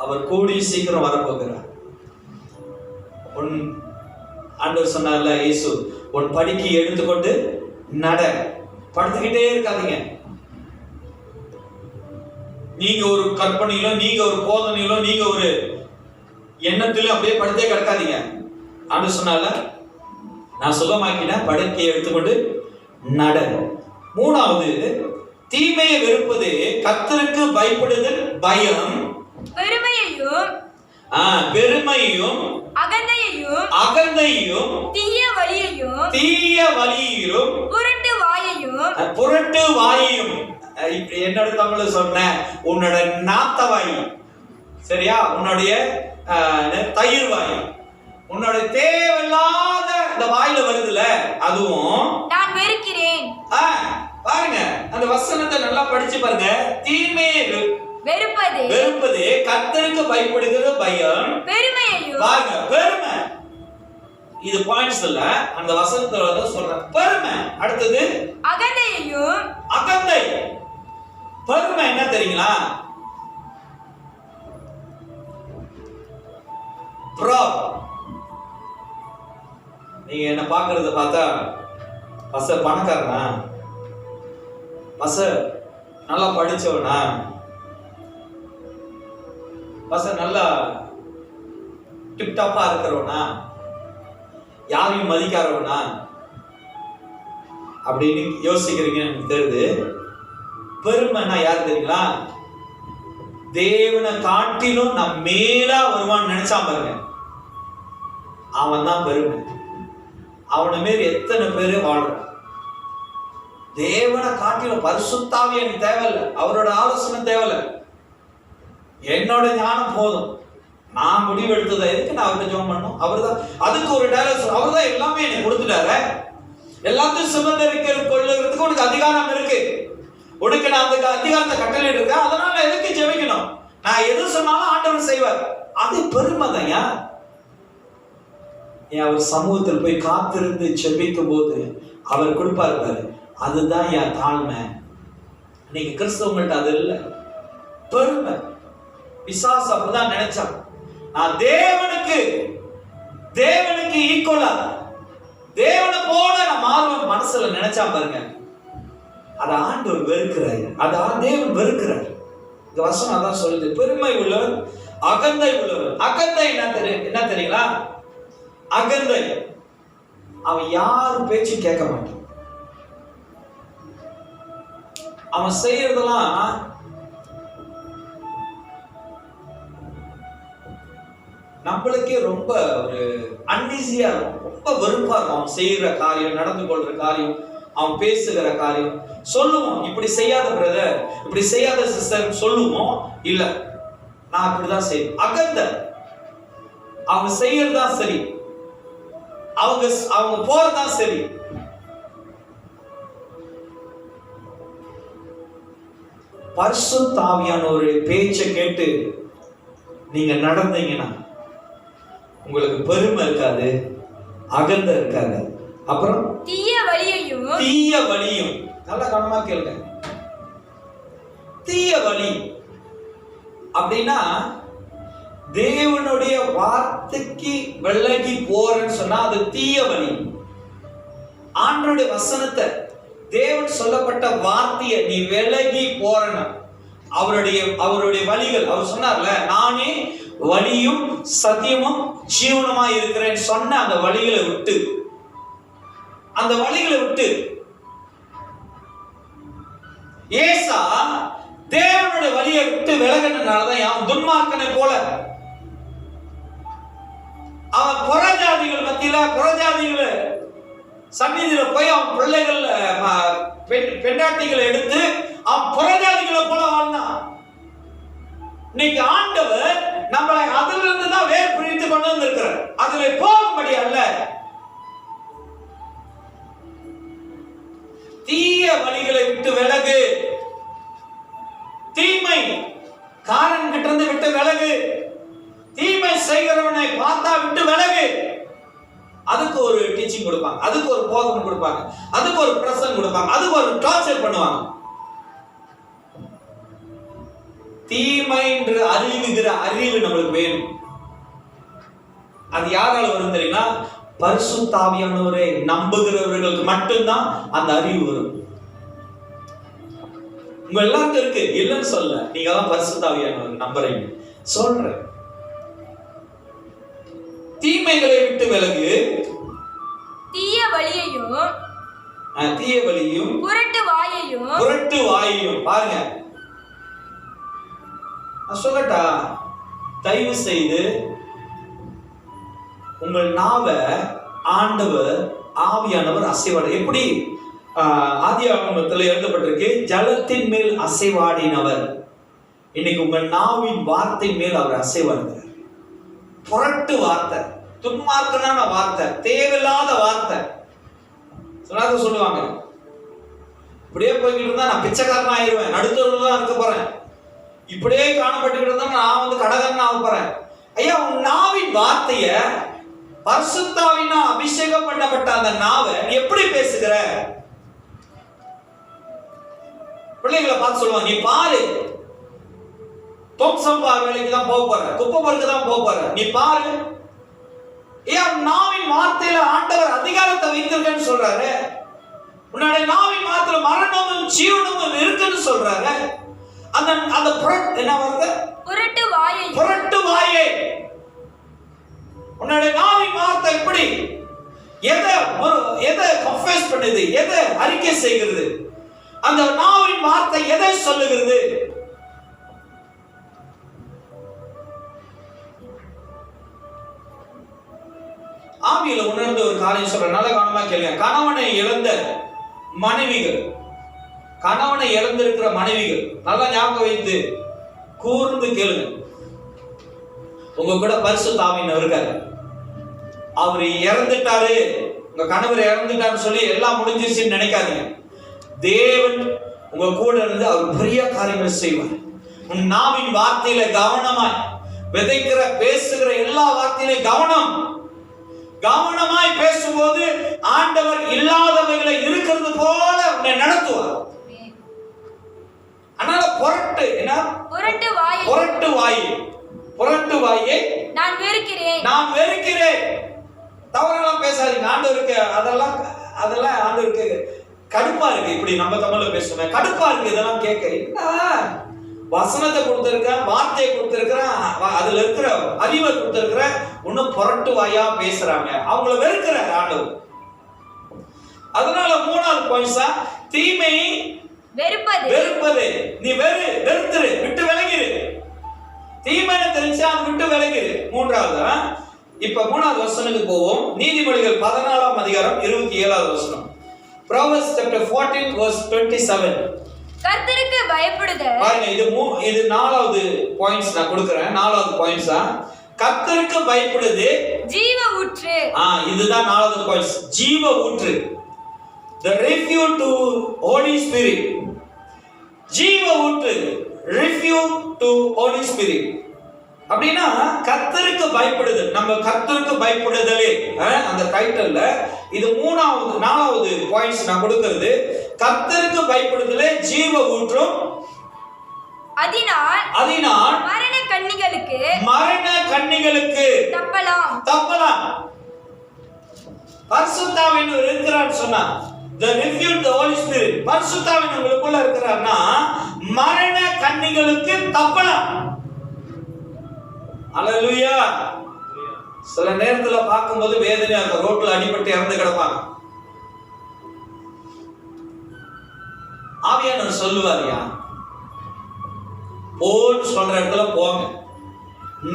அவர் கூடி சீக்கிரம் வரப்போகிறார். ஆண்டவர் சொன்னார்ல இயேசு, உன் படிக்கு எடுத்துக்கொண்டு நட. படுத்துக்கிட்டே இருக்காதீங்க. நீங்க ஒரு கற்பனையிலோ, நீங்க ஒரு போதனையிலோ, நீங்க ஒரு எண்ணத்திலும் அப்படியே படுத்தே கிடக்காதீங்க. ஆண்டவர் சொன்னார்ல, நான் சுகமாக்கின படுக்கையை எடுத்துக்கொண்டு நட. மூணாவது, தீமையை வெறுப்பது கர்த்தருக்கு பயப்படுதல் பயம். பெருமையும் அகந்தையும் தீய வழியையும் புரட்டு வாயையும். என்னோட தமிழ்ல சொன்ன உன்னோட நாத்த வாய், சரியா, உன்னுடைய தயிர் வாய், உன்னோட தேவையில்லாத இந்த வாயில வருதுல, அதுவும் நான் வெறுக்கிறேன். பாருங்க, அந்த வசனத்தை நல்லா படிச்சு பாருங்க. தீமையை வெறுப்பது கர்த்தருக்கு பயப்படுகிறது பயம். பாருங்க, பெருமை. இது பாயிண்ட்ஸ் இல்ல, அந்த வசனத்துல சொல்றேன். பெருமை. அடுத்தது அகந்தை. பெருமை என்ன தெரியுங்களா? நீங்க என்ன பாக்குறத பார்த்தா பச பணக்காரனா, பச நல்லா படிச்சவனா, பசங்க நல்லா டிப்டாப்பா இருக்கிறவனா, யாரையும் மதிக்காதவனா அப்படின்னு யோசிக்கிறீங்கன்னு எனக்கு தெரியுது. பெருமைன்னா யாரு தெரியுங்களா? தேவனை காட்டிலும் நான் மேலா வருவான்னு நினைச்சா பாருங்க, அவன் தான் பெருமை. அவனை மாரி எத்தனை பேரு வாழ்றான். தேவனை காட்டிலும் பரிசுத்தாவி எனக்கு தேவையில்லை, அவரோட ஆலோசனை தேவையில்லை, என்னோட ஞானம் போதும், நான் முடிவு எடுத்ததை எதுக்கு நான் அவர்கிட்ட ஜெபம் பண்ணணும்? அவர்தான் அதுக்கு ஒரு டைலாக், அவர்தான் எல்லாமே எனக்கு கொடுத்துட்டாரு, எல்லாத்தையும் சுமந்தரிக்கிறது கொள்ளுறதுக்கு உனக்கு அதிகாரம் இருக்கு, உனக்கு நான் அந்த அதிகாரத்தை கட்டளை இருக்கேன், அதனால எதுக்கு ஜெபிக்கணும்? நான் எது சொன்னாலும் ஆண்டவர் செய்வார். அது பெருமை தான்யா. அவர் சமூகத்தில் போய் காத்திருந்து ஜெபிக்கும் போது அவர் கொடுப்பாரு பாரு, அதுதான் என் தாழ்மை. இன்னைக்கு கிறிஸ்தவங்கள்ட்ட அது இல்லை, பெருமை. பிசாசு அப்படிதான் நினைச்சான், நான் தேவனுக்கு ஈக்குவலா தேவனை போல நான் மாறுவேன் மனசுல நினைச்சா பாருங்க, அதை ஆண்டவர் வெறுக்கிறார், அதை தேவன் வெறுக்கிறார். இந்த வசனம் அதான் சொல்லுது, பெருமை உள்ளவன் அகந்தை உள்ளவன். அகந்தை என்ன தெரியுங்களா? அகந்தை அவன் யாரும் பேச்சு கேட்க மாட்டான், அவன் செய்யறதெல்லாம் நம்மளுக்கே ரொம்ப ஒரு அன்ஈசியா இருக்கும், ரொம்ப வெறுப்பா இருக்கும். அவன் செய்யற காரியம், நடந்து கொள்ற காரியம், அவன் பேசுகிற காரியம். சொல்லுவோம், இப்படி செய்யாத பிரதர், இப்படி செய்யாத சிஸ்டர் சொல்லுவோம், இல்ல நான் அப்படிதான் செய்வேன். அகந்த அவங்க செய்யறதுதான் சரி, அவங்க போறதுதான் சரி. பரிசுத்த ஆவியானவருடைய பேச்சை கேட்டு நீங்க நடந்தீங்கன்னா உங்களுக்கு பெருமை இருக்காது, அகந்த இருக்காது. அப்புறம் தீய வழியும் நல்ல கவனமா கேளுங்க. தீய வழி அப்படின்னா தேவனுடைய வார்த்தைக்கு விலகி போறேன்னு சொன்னா அது தீய வழி. ஆண்டவருடைய வசனத்தை, தேவன் சொல்லப்பட்ட வார்த்தையை நீ விலகி போறன, அவருடைய வழிகள், அவர் சொன்னார்ல, நானே வழியும் சத்தியமும் ஜீவனுமா இருக்கிறேன்னு சொன்ன அந்த வழிகளை விட்டு ஏசா தேவனுடைய வழியை விட்டு விலகினாலதான் அவன் துன்மார்க்கனை போல அவன் புறஜாதிகள் மத்தியில, புறஜாதிகள் சந்நிதியில போய் அவன் பிள்ளைகள் பெண்டாட்டிகளை எடுத்து அவன் புறஜாதிகளை போல வாழ்ந்தான். இன்னைக்கு ஆண்டவர் நம்மளை அதிலிருந்து தான் வேறு பிரித்து கொண்டு வந்திருக்கிறார், அதுல போகும்படி அல்ல. தீய வழிகளை விட்டு விலகு, தீமை காரன் கிட்ட இருந்து விட்டு விலகு, தீமை செய்கிறவனை பார்த்தா விட்டு விலகு. அதுக்கு ஒரு டீச்சிங் கொடுப்பாங்க, அதுக்கு ஒரு போதனை கொடுப்பாங்க, அதுக்கு ஒரு பிரசன் கொடுப்பாங்க, அதுக்கு ஒரு டார்ச்சர் பண்ணுவாங்க. தீமை என்று அறிவுகிற அறிவு நம்மளுக்கு வேணும். அது யாரால வரும் தெரியுமா? பரிசுத்த ஆவியானவரை நம்புகிறவர்களுக்கு மட்டும்தான் அந்த அறிவு வரும். உங்க எல்லாருக்கும் இருக்கு, இல்லைன்னு சொல்ல, நீங்க தான் பரிசுத்த ஆவியானவரை நம்புறீங்க சொல்ற. தீமைகளை விட்டு விலகு, தீய வழியையும் புரட்டு வாயையும் பாருங்க. நான் சொல்லட்டா, தயவு செய்து உங்கள் நாவை ஆண்டவர் ஆவியானவர் அசைவாடு. எப்படி ஆதியாகமத்தில் எழுதப்பட்டிருக்கு, ஜலத்தின் மேல் அசைவாடினவர். இன்னைக்கு உங்கள் நாவின் வார்த்தை மேல் அவர் அசைவாடுகிறார். புரட்டு வார்த்தை, துன்மார்க்கனான வார்த்தை, தேவையில்லாத வார்த்தை சொல்லாத சொல்லுவாங்க. இப்படியே போய்கிட்டு இருந்தா நான் பிச்சைக்காரன் ஆயிடுவேன், நடுத்தருவில் தான் இருக்க போறேன், இப்படியே காணப்பட்டுக்கிட்டு இருந்தா நான் கடகன் ஆக போறேன். ஐயா, உன் நாவின் வார்த்தைய, பரிசுத்தாவினா அபிஷேகம் பண்ணப்பட்ட அந்த நாவை நீ எப்படி பேசுகிற? பிள்ளைகளை பார்த்து சொல்லுவாங்க, நீ பாரு, தொம்சம்பா வேலைக்கு தான் போக போற, குப்பை பொறுக்கு தான் போக போற, நீ பாரு. ஏன் நாவின் வார்த்தையில ஆண்டவர் அதிகாரத்தை வைத்திருக்கேன்னு சொல்றாரு. உன்னுடைய நாவின் வார்த்தையில மரணமும் ஜீவனமும் இருக்குன்னு சொல்றாரு. அந்த என்ன வார்த்தை? புரட்டு வாயை. உன்னுடைய நாவின் வார்த்தை எப்படி எதை கன்ஃபெஸ் பண்ணுது, எதை அறிக்கை செய்கிறது? அந்த நாவின் வார்த்தை எதை சொல்லுகிறது? ஆவியில உணர்ந்த ஒரு காரியம் சொல்ற, நல்ல கவனமா கேளுங்க. கணவனை இழந்த மனைவிகள், கணவனை இழந்திருக்கிற மனைவிகள் நல்லா ஞாபகம் வைத்து கூர்ந்து கேளுங்க. உங்க கூட பரிசுத்த ஆவியானவர் இருக்காரு. அவர் இறந்துட்டாரு, உங்க கணவர் இறந்துட்டாருன்னு சொல்லி எல்லாம் முடிஞ்சிருச்சுன்னு நினைக்காதீங்க. தேவன் உங்க கூட இருந்து அவர் பெரிய காரியங்கள் செய்வார். உன் நாவின் வார்த்தையில கவனமாய் விதைக்கிற பேசுகிற எல்லா வார்த்தையில கவனமாய் பேசும்போது ஆண்டவர் இல்லாதவைகளை இருக்கிறது போல உன்னை நடத்துவார். அதனால புரட்டு வாயை நான் வெறுக்கிறேன். தவறெல்லாம் பேசாதீங்க. ஆண்டவருக்கு அதெல்லாம் ஆண்டவருக்கு கடுப்பா இருக்கு. இப்படி நம்ம தமிழ்ல பேசுவோம், கடுப்பா இருக்கு இதெல்லாம் கேட்க. என்ன வசனத்தை கொடுத்திருக்கிறேன், வார்த்தையை கொடுத்திருக்கிறேன், அதுல இருக்கிற அறிவை கொடுத்திருக்கிறேன், இன்னும் புரட்டு வாயா பேசுறாங்க, அவங்கள வெறுக்கிற ஆண்டவர். அதனால மூணாவது பாயிண்ட்ஸா, தீமை வெறுப்பது. நீ வெறுத்துரு, விட்டு விலகிரு. தீமைன்னு தெரிஞ்சா அது விட்டு விலகிரு. மூன்றாவது, இப்ப மூணாவது வசனத்துக்கு போவோம். நீதிமொழிகள் 14ஆம் அதிகாரம் 27வது வசனம். Proverbs chapter 14 verse 27. கர்த்தருக்கு பயப்படுதல். பாருங்க, இது நாலாவது பாயிண்ட்ஸ் நான் கொடுக்கிறேன். நாலாவது பாயிண்ட்ஸா, கர்த்தருக்கு பயப்படுது ஜீவ ஊற்று. இதுதான் நாலாவது பாயிண்ட்ஸ், ஜீவ ஊற்று. The refuge to Holy Spirit. ஜீவ ஊற்று, refuge to Holy Spirit. அப்படின்னா கர்த்தருக்கு பயப்படுதல். நம்ம கர்த்தருக்கு பயப்படுதலே அந்த டைட்டில்ல இது நாலாவது பாயிண்ட்ஸ் நான் கொடுக்கிறது. கர்த்தருக்கு பயப்படுதலே ஜீவ ஊற்றும். அதனால் மரண கண்ணிகளுக்கு தப்பலாம். பரிசுத்த ஆவியானவர் இருக்கிறார் சொன்னா, the refuge the Holy Spirit. பரிசுத்த ஆவியானவர் உங்களுக்குள்ள இருக்கிறார்னா மரண கண்ணிகளுக்கு தப்பலாம். அல்லேலூயா. சில நேரத்துல பார்க்கும்போது வேதனையா இருக்கும். ரோட்ல அடிபட்டு இறந்து கிடப்பாங்க. ஆவியானவர் சொல்லுவாரியா, போன்னு சொல்ற இடத்துல போங்க,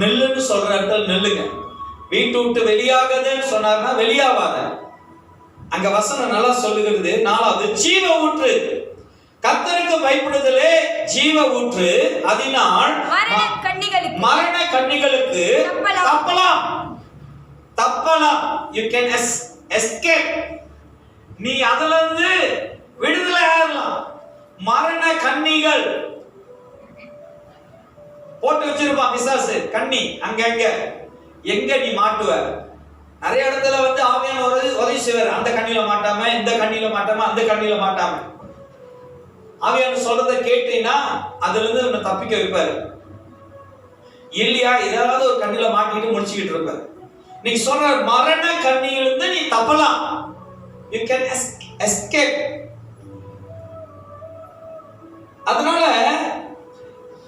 நெல்லுன்னு சொல்ற இடத்துல நெல்லுங்க, வீட்டு விட்டு வெளியாகதுன்னு சொன்னார்னா வெளியாவாத. அங்க வசனம் நல்லா சொல்லுகிறது. நாலாவது, ஜீவ ஊற்று. கர்த்தருக்கு பயப்படுதலே ஜீவ ஊற்று. அதனால் மரண கண்ணிகளுக்கு தப்பலாம். You can escape. நீ அதுல இருந்து விடுதலை ஆகலாம். மரண கண்ணிகள் போட்டு வச்சிருப்பான் பிசாசு. கண்ணி அங்க எங்க நீ மாட்டுவ. நிறைய இடத்துல ஆவியான உதவி செய்வார். அந்த கண்ணில மாட்டாம, இந்த கண்ணில மாட்டாம, அந்த கண்ணில மாட்டாம. ஆவியான சொல்றதை கேட்டீங்கன்னா அதுல இருந்து உன்னை தப்பிக்க வைப்பாரு. இல்லையா ஏதாவது ஒரு கண்ணில மாட்டிட்டு முடிச்சுக்கிட்டு இருப்பாரு. நீ சொல்ற மரண கண்ணியிலிருந்து நீ தப்பலாம். You can escape. அதனால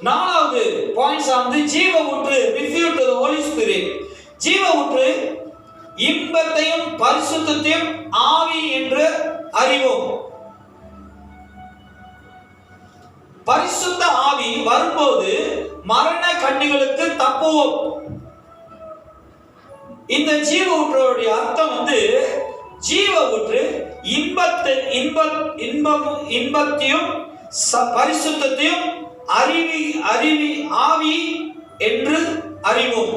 நாலாவது பாயிண்ட்ஸ் ஜீவ ஊற்று, refuge to the Holy Spirit. ஜீவ ஊற்று இன்பத்தையும் பரிசுத்தத்தையும் ஆவி என்று அறிவோம். பரிசுத்த ஆவி வரும்போது மரண கண்ணிகளுக்கு தப்புவோம். இந்த ஜீவ ஊற்றுடைய அர்த்தம் ஜீவ ஊற்று இன்பத்தையும் பரிசுத்தத்தையும் ஆவி என்று அறிவோம்.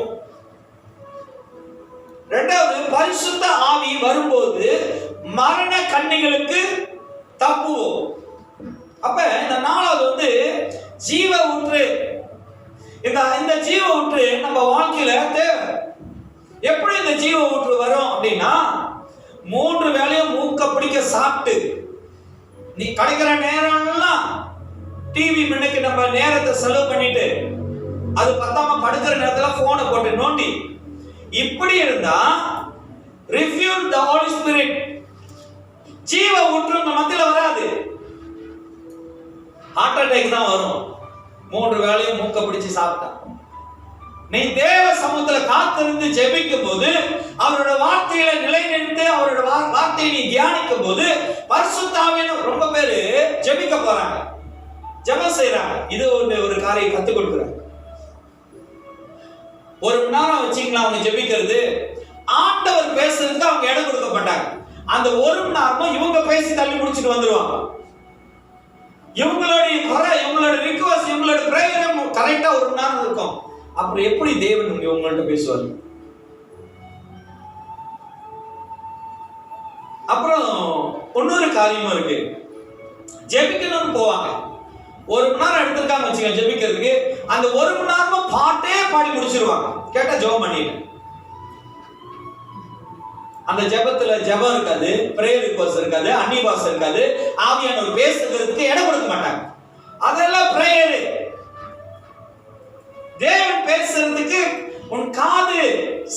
இரண்டாவது, பரிசுத்த ஆவி வரும்போது மரண கண்ணிகளுக்கு தப்புவோம். அப்ப இந்த நாலாவது ஜீவ ஊற்று. இந்த ஜீவ ஊற்று நம்ம வாழ்க்கையில தேவை. எப்படி இந்த ஜீவ ஊற்று வரும் அப்படின்னா, 3 வேளையும் மூக்க பிடிக்க சாப்பிட்டு நீ கிடைக்கிற நேரம் எல்லாம் டிவி முன்னுக்கு நம்ம நேரத்தை செலவு பண்ணிட்டு, அது பத்தாம படுக்கிற நேரத்துல போனை போட்டு நோண்டி இப்படி இருந்தா refuge the Holy Spirit. ஜீவ ஊற்று நம்ம மத்தியில வராது. ஹார்ட் அட்டாக் தான் வரும். 3 வேளையும் மூக்க பிடிச்சு சாப்பிட்டா. நீ தேவ சமூகத்துல காத்திருந்து ஜெபிக்கும் போது, அவரோட வார்த்தையில நிலைநிறுத்து, அவரோட வார்த்தையை நீ தியானிக்கும் போது, பரிசுத்த ஆவியானவர் ரொம்ப பேரு ஜெபிக்க போறாங்க, ஜெபம் செய்யறாங்க. இது ஒரு காரியம் கத்துக் கொடுக்குறாங்க. ஒரு மணி நேரம் வச்சுக்கலாம் அவங்க ஜெபிக்கிறது. ஆண்டவர் பேசுறதுக்கு அவங்க இடம் கொடுக்க மாட்டாங்க. அந்த ஒரு மணி நேரமும் இவங்க பேசி தள்ளி முடிச்சுட்டு வந்துருவாங்க. இவங்களுடைய குறை, இவங்களோட ரிக்வெஸ்ட், இவங்களோட பிரேயர் கரெக்டா ஒரு மணி நேரம் இருக்கும். அப்புறம் எப்படி தேவன் உங்கள்கிட்ட பேசுவார்? அப்புறம் இன்னொரு காரியமும் இருக்கு. ஜெபிக்கணும்னு போவாங்க, ஒரு மணி நேரம் எடுத்திருக்காங்க வச்சுக்கோங்க ஜெபிக்கிறதுக்கு. அந்த ஒரு மணி நேரமும் பாட்டே பாடி முடிச்சிருவாங்க. கேட்டா ஜெபம் பண்ணிட்டு அந்த ஜெபத்துல ஜெபம் இருக்காது, பிரேயர் ரிக்வெஸ்ட் இருக்காது, அந்நிய பாஷை இருக்காது, ஆவியானவர் பேசுறதுக்கு இடம் கொடுக்க மாட்டாங்க. அதெல்லாம் பிரேயர். தேவன் பேசுறதுக்கு உன் காது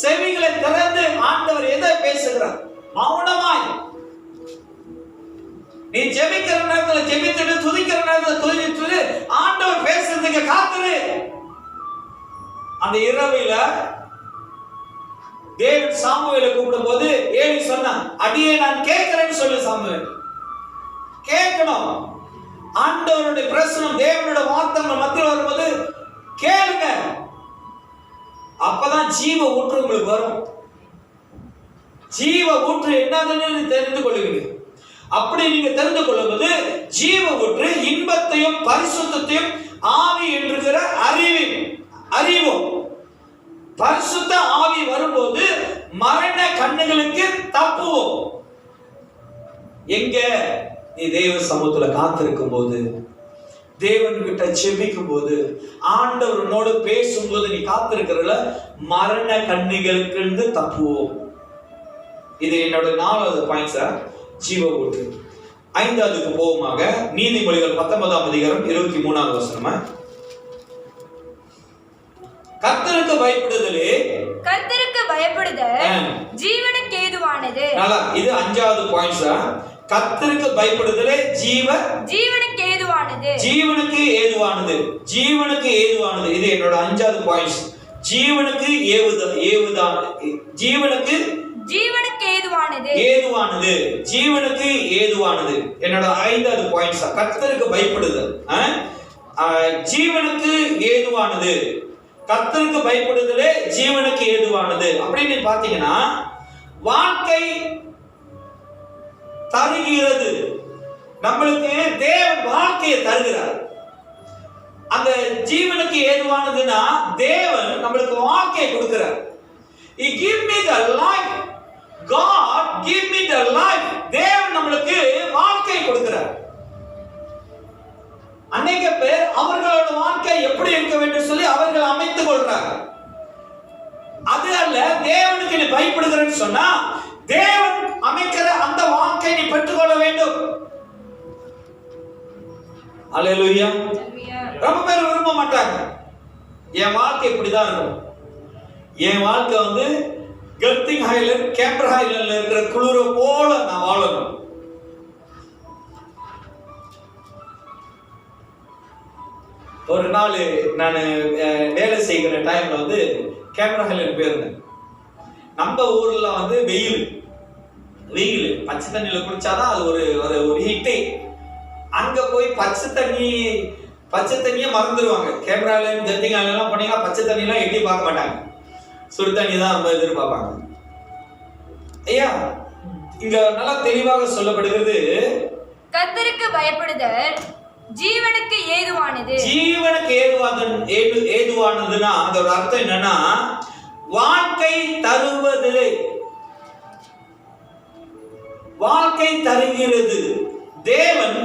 செவிகளை திறந்து ஆண்டவர் எதை பேசுகிறார் மௌனமாய் நீ ஜெபிக்கிற நேரத்துல ஜெபித்துட்டு, துதிக்கிற நேரத்துல துதித்துட்டு, ஆண்டவர் பேசுறதுக்கு காத்துரு. அந்த இரவில தேவன் சாமுவேலை கூப்பிடும் போது ஏலி சொன்னான், அடியே நான் கேட்கிறேன்னு சொல்லு சாமுவேல். கேட்கணும். ஆண்டவருடைய பிரசனம், தேவனுடைய வார்த்தை மத்தியில் வரும்போது கேளுங்க. அப்பதான் ஜீவ ஊற்று உங்களுக்கு வரும். ஜீவ ஊற்று என்னதுன்னு தெரிந்து கொள்ளுவீங்க. அப்படி நீங்க தெரிந்து கொள்ளும்போது ஜீவ ஊற்று இன்பத்தையும் பரிசுத்தத்தையும் ஆவி என்கிற அறிவும். பரிசுத்த ஆவி வரும்போது மரண கண்ணுகளுக்கு தப்புவோம். எங்க நீ தேவ சமூகத்துல காத்திருக்கும் போது, தேவன் கிட்ட ஜெபிக்கும் போது, ஆண்டவரோடு பேசும்போது நீ காத்திருக்கிறதுல மரண கண்ணிகளுக்கு தப்புவோம். இது என்னோட 4வது பாயிண்ட் சார். ஜீவ ஊற்று. 5வதுக்கு போவோமாக. நீதிமொழிகள் 19ஆம் அதிகாரம் 23ஆவது வசனம். கர்த்தருக்கு பயப்படுதலே, கர்த்தருக்கு பயப்படுதல் ஜீவனுக்கு ஏதுவானது. இது 5வது பாயிண்ட் சார். கர்த்தருக்கு பயப்படுதலே ஜீவனுக்கு ஏதுவானது. ஜீவனுக்கு ஏதுவானது. ஜீவனுக்கு ஏதுவானது. இது என்னோட 5வது பாயிண்ட். ஜீவனுக்கு ஜீவனுக்கு ஏதுவானது. ஜீவனுக்கு ஏதுவானது. என்னோட 5வது பாயிண்ட். கர்த்தருக்கு பயப்படுதல் ஜீவனுக்கு ஏதுவானது. கர்த்தருக்கு பயப்படுதலே ஜீவனுக்கு ஏதுவானது. அப்படின்னு பாத்தீங்கன்னா, வாழ்க்கை தருகிறது. நம்மளுக்கு தேவன் வாழ்க்கையை தருகிறார். அந்த ஜீவனுக்கு ஏதுவானதுன்னா தேவன் நம்மளுக்கு வாழ்க்கையை கொடுக்கிறார். He give me the life. God give me the life. தேவன் நம்மளுக்கு வாழ்க்கையை கொடுக்கிறார். அநேக பேர் அவர்களோட வாழ்க்கை எப்படி இருக்க வேண்டும் சொல்லி அவர்கள் அமைத்துக் கொள்றாங்க. அது அல்ல. தேவனுக்கு நீ பயப்படுகிறன்னு சொன்னா தேவன் அமைக்கிற அந்த வாழ்க்கை நீ பெற்றுக்கொள்ள வேண்டும். அல்லேலூயா. ரொம்ப பேர் விரும்ப மாட்டாங்க, என் வாழ்க்கை இப்படிதான் இருக்கும், என் வாழ்க்கை கெல்திங் ஹைலண்ட், கேம்பர் ஹைலண்ட்ல இருக்கிற குளிர போல நான் வாழணும். ஒரு நாள் நான் வேலை செய்கிற டைம்ல கேம்பர் ஹைலண்ட் போயிருந்தேன். நம்ம ஊர்ல வெயில் பச்சை தண்ணியில குடிச்சாதான் அது ஒரு ஹிட்டே. அங்க போய் பச்சை தண்ணியை மறந்துடுவாங்க. கேமரா லைன், ஜெட்டிங் எல்லாம் போனீங்கன்னா பச்சை தண்ணி எல்லாம் எட்டி பார்க்க மாட்டாங்க, சுடு தண்ணி தான் ரொம்ப எதிர்பார்ப்பாங்க. ஐயா, இங்க நல்லா தெளிவாக சொல்லப்படுகிறது, கர்த்தருக்கு பயப்படுதல் ஜீவனுக்கு ஏதுவானது. ஜீவனுக்கு ஏதுவானதுன்னா அதோட அர்த்தம் என்னன்னா வாழ்க்கை தருவதில்லை, வாழ்க்கை தருகிறது. தேவன்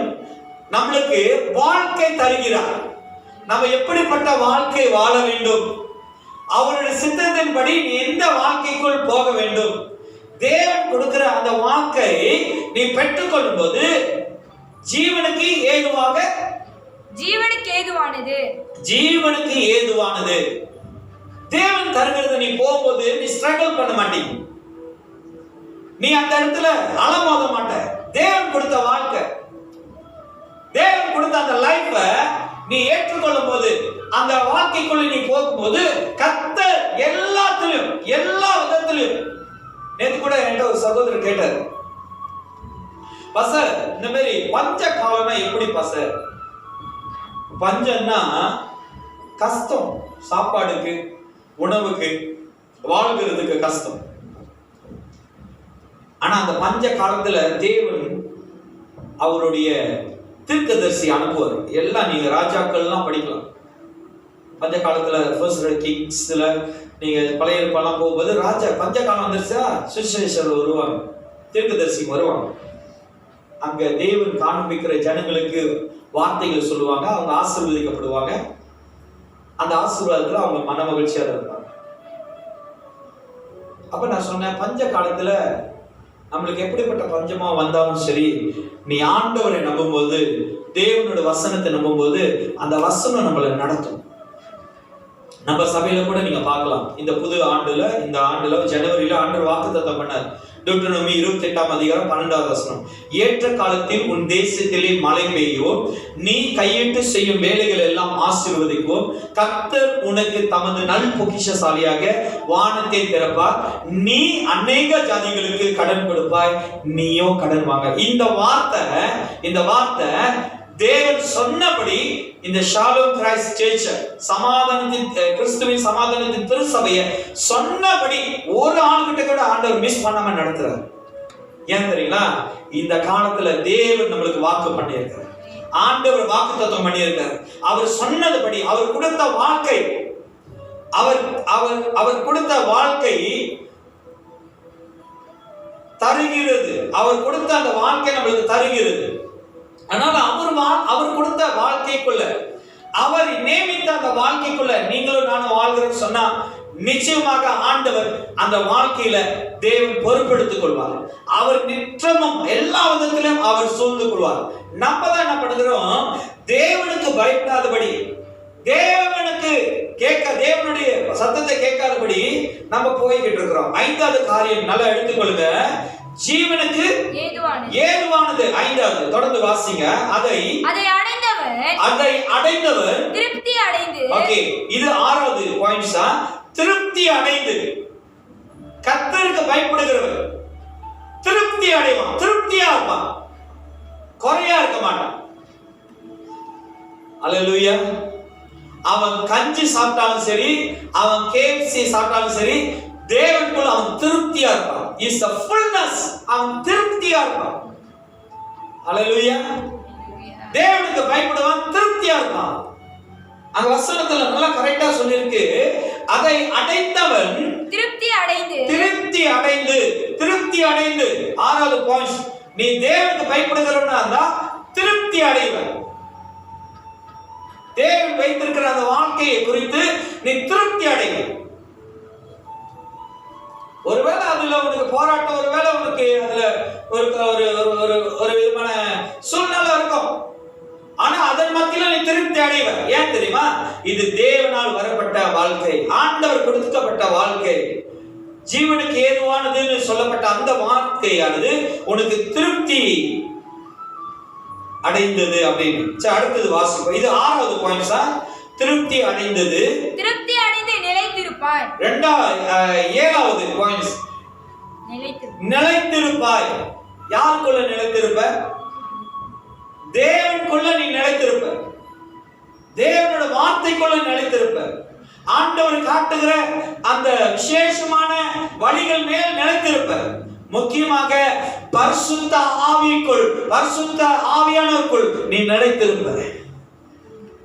நம்மளுக்கு வாழ்க்கை தருகிறார். நம்ம எப்படிப்பட்ட வாழ்க்கை வாழ வேண்டும், அவருடைய சித்தத்தின்படி நீ எந்த வாழ்க்கைக்குள் போக வேண்டும், தேவன் கொடுக்கிற அந்த வாழ்க்கை நீ பெற்றுக்கொள்ளும் போது ஜீவனுக்கு ஏதுவானது. தேவன் தருகிறத நீ போகும்போது நீ ஸ்ட்ரகிள் பண்ண மாட்டீங்க, நீ அந்த இடத்துல அலமோத மாட்ட. தேவன் கொடுத்த வாழ்க்கை, தேவன் கொடுத்த அந்த லைஃபை நீ ஏற்றுக்கொள்ளும் போது, அந்த வாழ்க்கைக்குள்ள நீ போகும்போது கர்த்தர் கர்த்தர் எல்லாத்திலும் எல்லா விதத்திலும். நேத்து கூட என்கிட்ட ஒரு சகோதரர் கேட்டார், பாஸ்டர் இந்த மாதிரி பஞ்ச காலம்னா எப்படி பாஸ்டர்? பஞ்சம்னா கஷ்டம், சாப்பாடுக்கு உணவுக்கு வாழ்கிறதுக்கு கஷ்டம். ஆனா அந்த பஞ்ச காலத்துல தேவன் அவருடைய தீர்க்கதரிசி அனுப்புவார். எல்லாம் நீங்க ராஜாக்கள்லாம் படிக்கலாம். பஞ்ச காலத்துல ஃபர்ஸ்ட் கிங்ஸ்ல நீங்க பழைய ஏற்பாடுலாம் போகும்போது ராஜா பஞ்ச காலம் வந்துருச்சா சுவிசேஷர்கள் வருவாங்க, தீர்க்கதரிசி வருவாங்க. அங்க தேவன் காண்பிக்கிற ஜனங்களுக்கு வார்த்தைகள் சொல்லுவாங்க, அவங்க ஆசீர்வதிக்கப்படுவாங்க. அந்த ஆசீர்வாதத்துல அவங்க மன மகிழ்ச்சியாக இருப்பாங்க. அப்ப நான் சொன்னேன், பஞ்ச காலத்துல நம்மளுக்கு எப்படிப்பட்ட பஞ்சமா வந்தாலும் சரி, நீ ஆண்டவரை நம்பும்போது, தேவனோட வசனத்தை நம்பும்போது அந்த வசனம் நம்மளை நடத்தும். நம்ம சபையில கூட நீங்க பார்க்கலாம், இந்த புது ஆண்டுல, இந்த ஆண்டுல ஜனவரியில ஆண்டவர் வாக்குத்தத்தம் பண்ணார். deuteronomy 28:12 ஏற்ற காலத்தில் உன் தேசத்திலே மழை பெய்யும், நீ கையிட்டு செய்யும் வேலைகள் எல்லாம் ஆசீர்வதிக்கும், கர்த்தர் உனக்கு தமது நல் பொக்கிஷசாலியாக வானத்தை திறப்பார், நீ அநேக ஜாதிகளுக்கு கடன் கொடுப்பாய், நீயோ கடன் வாங்க. இந்த வார்த்தை தேவன் சொன்னபடி இந்த ஷாலோம் கிரைஸ்ட் சர்ச் சமாதானத்தின் கிறிஸ்துவின் சமாதானத்தின் திருச்சபையை சொன்னபடி ஒரு ஆளுகிட்ட கூட ஆண்டவர் மிஸ் பண்ணாம நடத்துறார். ஏன் தெரியுங்களா? இந்த காலத்துல தேவன் நம்மளுக்கு வாக்கு பண்ணியிருக்கிறார், ஆண்டவர் வாக்கு தத்துவம் பண்ணியிருக்கார். அவர் சொன்னதுபடி அவர் கொடுத்த வாழ்க்கை, அவர் கொடுத்த வாழ்க்கை தருகிறது. அவர் கொடுத்த அந்த வாழ்க்கை நம்மளுக்கு தருகிறது. அதனால அவர் கொடுத்த வாழ்க்கைக்குள்ள, அவர் நியமித்த அந்த வாழ்க்கைக்குள்ள நீங்களும் நானும் வாழ்கிறேன்னு சொன்னா நிச்சயமாக ஆண்டவர் அந்த வாழ்க்கையில தேவன் பொறுப்பெடுத்துக் கொள்வார். அவர் நிற்றமும் எல்லா விதத்திலும் அவர் சூழ்ந்து கொள்வார். நம்ம தான் என்ன பண்ணுகிறோம்? தேவனுக்கு பயப்படாதபடி, தேவனுடைய சத்தத்தை கேட்காதபடி நம்ம போய்கிட்டு இருக்கிறோம். 5வது காரியம் நல்லா எடுத்துக்கொள்ளுங்க, ஜீவனுக்கு ஏதுவானது. 5வது தொடர்ந்து வாசிங்க. அதை அடைந்தவர் திருப்தி அடைந்து. ஓகே, இது 6வது பாயிண்ட்ஸா. திருப்தி அடைந்து, கர்த்தருக்கு பயப்படுகிறவர் திருப்தி அடைவான், திருப்தியா இருப்பான், குறையா இருக்க மாட்டான். அல்லேலூயா. அவன் கஞ்சி சாப்பிட்டாலும் சரி, அவன் KFC சாப்பிட்டாலும் சரி, தேவனுக்குள்ள அவன் திருப்தியா இருப்பான். இஸ் a fullness, அவன் திருப்தியா இருப்பான். ஹalleluya. தேவனுக்கு பயப்படுவான், திருப்தியா இருப்பான். அந்த வசனத்துல நல்லா கரெக்ட்டா சொல்லிருக்கு, அதை அடைந்தவன் திருப்தி அடைந்து. 6வது பாயிண்ட், நீ தேவனுக்கு பயப்படுகிறவனா இருந்தா திருப்தி அடைவன். தேவன் வைத்திருக்கிற அந்த வாழ்க்கையை குறித்து நீ திருப்தி அடைவ. ஒருவேளை அதுல உனக்கு போராட்டம், ஒருவேளை உனக்கு அதுல ஒரு விதமான சூழ்நிலை இருக்கும், ஆனா அதன் மத்தியில நீ திருப்தி அடைவ. ஏன் தெரியுமா? இது தேவனால் வரப்பட்ட வாழ்க்கை, ஆண்டவர் கொடுக்கப்பட்ட வாழ்க்கை, ஜீவனுக்கு ஏதுவானதுன்னு சொல்லப்பட்ட அந்த வாழ்க்கையானது உனக்கு திருப்தி அடைந்தது அப்படின்னு. அடுத்தது வாசிப்போம். இது 6வது பாயிண்ட்ஸா, திருப்தி அடைந்தது, திருப்தி அடைந்து நிலைத்திருப்பாய். 7வது பாயிண்ட்ஸ், நிலைத்திருப்பாய். யாருக்குள்ள நிலைத்திருப்ப? தேவனுக்குள்ள நீ நிலைத்திருப்ப, தேவனோட வார்த்தைக்குள்ள நிலைத்திருப்ப, ஆண்டவர் காட்டுகிற அந்த விசேஷமான வழிகள் மேல் நிலைத்திருப்ப. முக்கியமாக பரிசுத்த ஆவிக்குள், பரிசுத்த ஆவியானவருக்குள் நீ நிலைத்திருப்ப.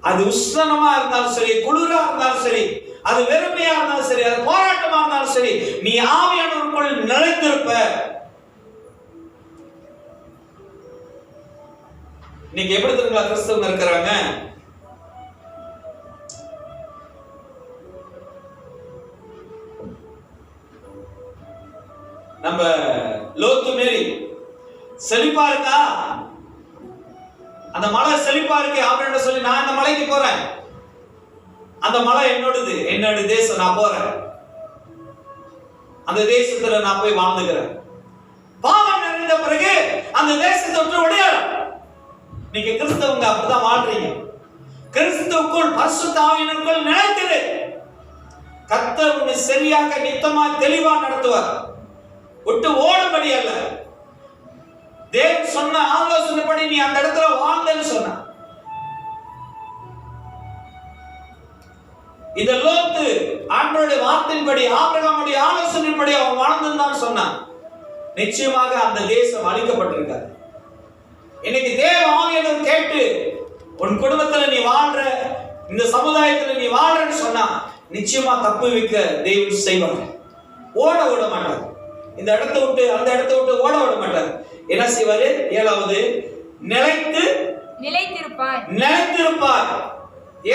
அது உஷ்ணமா இருந்தாலும் சரி, குளிரா இருந்தாலும் சரி, அது வெறுமையா இருந்தாலும் சரி, அது போராட்டமா இருந்தாலும் சரி, நீ ஆவியானவருக்குள் நிலைத்திருப்ப. இன்னைக்கு எப்படி தெரியுங்களா கிறிஸ்தவங்க இருக்கிறாங்க? நம்ம லோத்து மேரி செழிப்பா இருக்கா, அந்த மலை செழிப்பா இருக்கு அப்படின்னு சொல்லி நான் அந்த மலைக்கு போறேன், அந்த மலை என்னோடது, என்னோட தேசம், நான் போறேன், அந்த தேசத்துல நான் போய் வாழ்ந்துக்கிறேன். பாவம் நிறைந்த பிறகு அந்த தேசத்தை விட்டு ஓடியார. நீங்க கிறிஸ்தவங்க அப்படிதான் வாழ்றீங்க. கிறிஸ்துவுக்குள் பரிசுத்த ஆவியினருக்குள் நிலைத்திரு. கர்த்தர் உன்னை சரியாக நித்தமா தெளிவா நடத்துவார். விட்டு ஓடும்படி அல்ல. தேவன் சொன்ன ஆலோசனைப்படி நீ அந்த இடத்துல வாழ்ந்தேன்னு சொன்ன. இந்த லோத்து ஆண்டவருடைய வார்த்தையின்படி ஆபிரகாமுடைய ஆலோசனைப்படி அவன் வாழ்ந்தான் சொன்னான். நிச்சயமாக அந்த தேசம் அழிக்கப்பட்டிருக்காது. இன்னைக்கு தேவ ஆவியானவர் கேட்டு உன் குடும்பத்துல நீ வாழ்ற, இந்த சமுதாயத்துல நீ வாழ்றன்னு சொன்னா நிச்சயமா தப்பு வைக்க தேவன் செய்வார். ஓட விட மாட்டார். இந்த இடத்தை விட்டு அந்த இடத்தை விட்டு ஓட விட மாட்டார். என்ன செய்வாரு? 7வது நிலைத்திருப்பார்.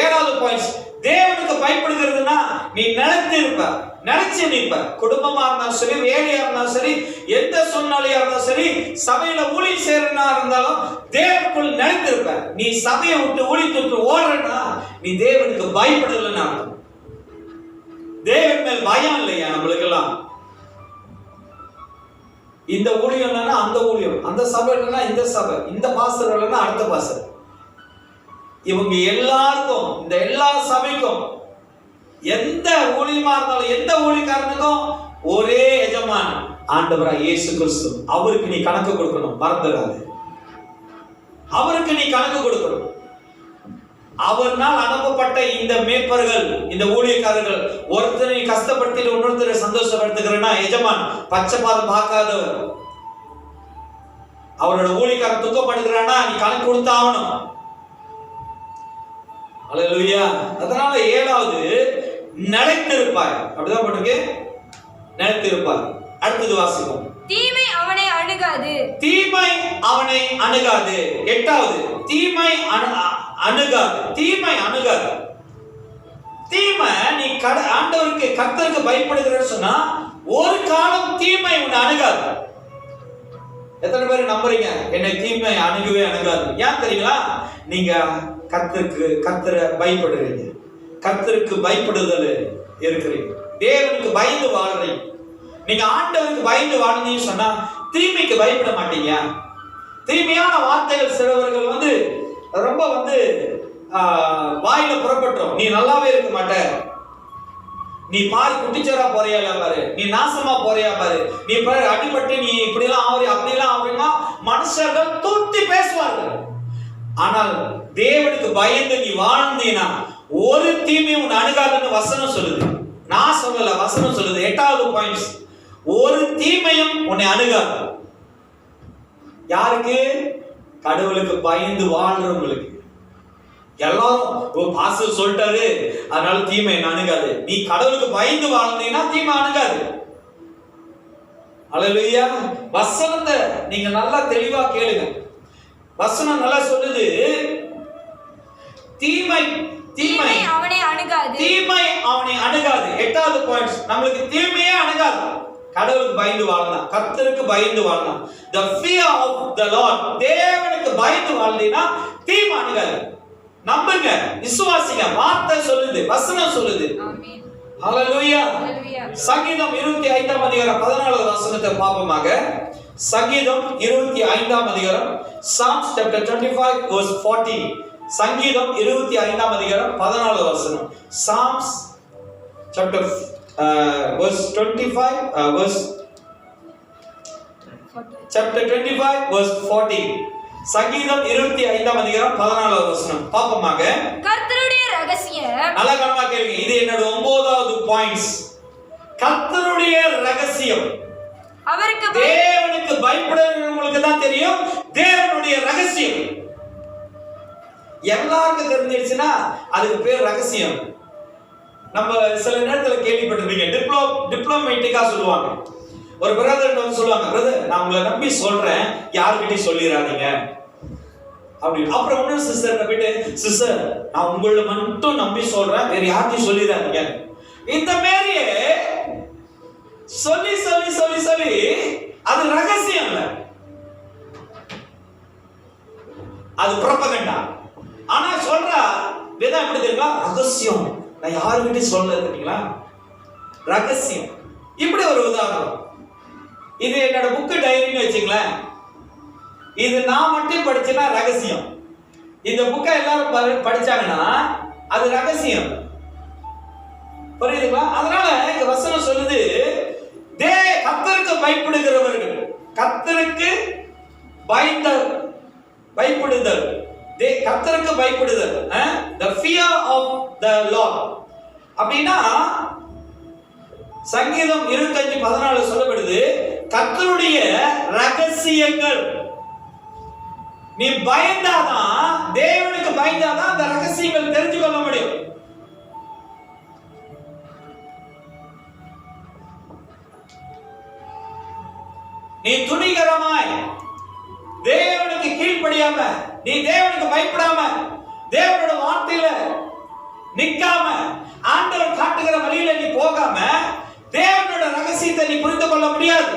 7வது பாயிண்ட், தேவனுக்கு பயப்படுகிறதுனா நீ நிலைத்திருப்ப, நிலைச்சு நிற்ப. குடும்பமா இருந்தாலும் சரி, வேலையா இருந்தாலும் சரி, எந்த சூழ்நிலையா இருந்தாலும் சரி, சபையில ஊழியம் செய்யறனா இருந்தாலும் தேவனுக்குள் நிலைத்திருப்ப. நீ சபையை விட்டு ஊழியத்தை விட்டு ஓடுறனா நீ தேவனுக்கு பயப்படலன்னு அர்த்தம். தேவன் மேல் பயம் இல்லையா நம்மளுக்கு எல்லாம்? இந்த ஊழியம் இல்லைன்னா அந்த ஊழியம், அந்த சபை இல்லைன்னா இந்த சபை, இந்த பாஸ்டர் இல்லைன்னா அடுத்த பாஸ்டர். இவங்க எல்லாருக்கும், இந்த எல்லா சபைக்கும், எந்த ஊழியமா இருந்தாலும் எந்த ஊழியக்காரனுக்கும் ஒரே எஜமான் ஆண்டவராய் இயேசு கிறிஸ்து. அவருக்கு நீ கணக்கு கொடுக்கணும், மறந்துடாது. அவருக்கு நீ கணக்கு கொடுக்கணும். அவர்னால் அனுப்பப்பட்ட இந்த மேய்ப்பர்கள், இந்த ஊழியக்காரர்கள், ஒருத்தரை கஷ்டப்படுத்திட்டு இன்னொருத்தரை சந்தோஷப்படுத்துகிறேன்னா எஜமான் பச்சைபாதம் பார்க்காதவர். அவரோட ஊழியக்காரன் துக்கப்படுகிறான்னா நீ கணக்கு கொடுத்தாகணும். அல்லேலூயா. அதனால 7வது நிலைத்திருப்பார். அப்படிதான் போட்டிருக்கு, நிலைத்திருப்பார். அடுத்தது வாசிப்போம். தீமை அவனை அணுகாது. 8வது தீமை அணுகாது. தீமை நீ ஆண்டவருக்கு கர்த்தருக்கு பயப்படுகிறன்னு சொன்னா ஒரு காலம் தீமை உன்னை அணுகாது. எத்தனை பேர் நம்புறீங்க என்னை தீமை அணுகவே அணுகாது? ஏன் தெரியுங்களா? நீங்க கர்த்தரை பயப்படுறீங்க, கர்த்தருக்கு பயப்படுதல் இருக்கிறீங்க, தேவனுக்கு பயந்து வாழ்றீங்க. நீங்க ஆண்டவருக்கு பயந்து வாழ்ந்தீங்கன்னு சொன்னா தீமைக்கு பயப்பட மாட்டீங்க. தீமையான வார்த்தைகள் சிலவர்கள் ரொம்ப வாயில புறப்பட்டுரும். நீ நல்லாவே இருக்க மாட்ட, நீ பாரு குட்டிச்சோரா போறியா பாரு, நீ நாசமா போறியா பாரு, நீ பாரு அடிபட்டு நீ இப்படிலாம் ஆவறி அப்படிலாம் ஆவறினா மனுஷர்கள் தூட்டி பேசுவார்கள். ஆனால் தேவனுக்கு பயந்து நீ வாழ்ந்தீனா ஒரு தீமையும் உன்னை அணுகாதுன்னு வசனம் சொல்லுது. நான் சொல்லல, வசனம் சொல்லுது. 8வது பாயிண்ட், ஒரு தீமையும் உன்னை அணுகாது. யாருக்கு? கடவுளுக்கு பயந்து வாழ்றவங்களுக்கு. எல்லாரும் பாஸ்டர் சொல்லிட்டாரு அதனால தீமை என்ன அணுகாது. நீ கடவுளுக்கு பயந்து வாழ்ந்தீங்கன்னா தீமை அணுகாது. அல்லேலூயா. வசனத்தை நீங்க நல்லா தெளிவா கேளுங்க. வசனம் நல்லா சொல்லுது, தீமை அவனை அணுகாது. 8வது பாயிண்ட், நம்மளுக்கு தீமையே அணுகாது. கடவுளுக்கு பயந்து வாழலாம், கர்த்தருக்கு பயந்து வாழலாம். The fear of the Lord, தேவனுக்கு பயந்து வாழ்ந்தீனா தீமை அணுகாது. நம்புங்க, விசுவாசிங்க. வார்த்தை சொல்லுது, வசனம் சொல்லுது. ஆமென். ஹalleluya. சங்கீதம் 25ஆம் அதிகாரம் 14வது வசனத்தை பாப்போமாக. சங்கீதம் 25ஆம் அதிகாரம், Psalms chapter 25 verse 40. சங்கீதம் 25ஆம் அதிகாரம் 14வது வசனம். Psalms chapter verse 25 verse chapter 25 verse 40. சங்கீதம் 25ஆம் அதிகாரம் 14வது வசனம் பாப்போமாக. கர்த்தருடைய ரகசியம். நல்ல கவனமா கேளுங்க. இது என்னோட 9வது பாயிண்ட்ஸ். கர்த்தருடைய ரகசியம். அவருக்கு தேவனுக்கு பயப்படுறவங்களுக்கு தான் தெரியும் தேவனுடைய ரகசியம். எல்லாருக்கும் தெரிஞ்சிருச்சுன்னா அதுக்கு பேர் ரகசியம். நம்ம சில நேரத்துல கேள்விப்பட்டிருப்பீங்க, டிப்ளோமேட்டிக்கா சொல்லுவாங்க. ஒரு பிரதர் சொல்லுவாங்க, பிரதர் நான் உங்களை நம்பி சொல்றேன், யாருக்கிட்டையும் சொல்லிடாதீங்க அப்படின்னு. அப்புறம் இன்னொரு சிஸ்டர் போயிட்டு, சிஸ்டர் நான் உங்களை மட்டும் நம்பி சொல்றேன், வேற யார்கிட்டையும் சொல்லிடாதீங்க. இந்த மாதிரியே சொல்லி சொல்லி சொல்லி சொல்லி அது ரகசியம் இல்ல, அது புரொபகண்டா. ஆனா சொல்ற விதம் எப்படி தெரியுமா? ரகசியம். நான் யாருக்கிட்டையும் சொல்லல தெரியுங்களா, ரகசியம். இப்படி ஒரு உதாரணம். இது என்னோட புக்கு டைரின்னு வச்சுங்களேன். இது நான் மட்டும் படிச்சேன்னா ரகசியம். இந்த புக்கை எல்லாரும் படிச்சாங்கன்னா அது ரகசியம். புரியுதுங்களா? அதனால இந்த வசனம் சொல்லுது, கர்த்தருக்கு பயப்படுகிறவர்கள், கர்த்தருக்கு பயப்படுதல், கர்த்தருக்கு பயப்படுதல், the fear of the Lord. அப்படின்னா சங்கீதம் 25:14 சொல்லப்படுது, கர்த்தருடைய ரகசியங்கள். நீ பயந்தாதான், தேவனுக்கு பயந்தாதான் அந்த ரகசியங்கள் தெரிஞ்சு கொள்ள முடியும். நீ துணிகரமாய் தேவனுக்கு கீழ்ப்படியாம, நீ தேவனுக்கு பயப்படாம, தேவனோட வார்த்தையில நிக்காம, ஆண்டவர் காட்டுகிற வழியில நீ போகாம, தேவனோட ரகசியத்தை நீ புரிந்து கொள்ள முடியாது.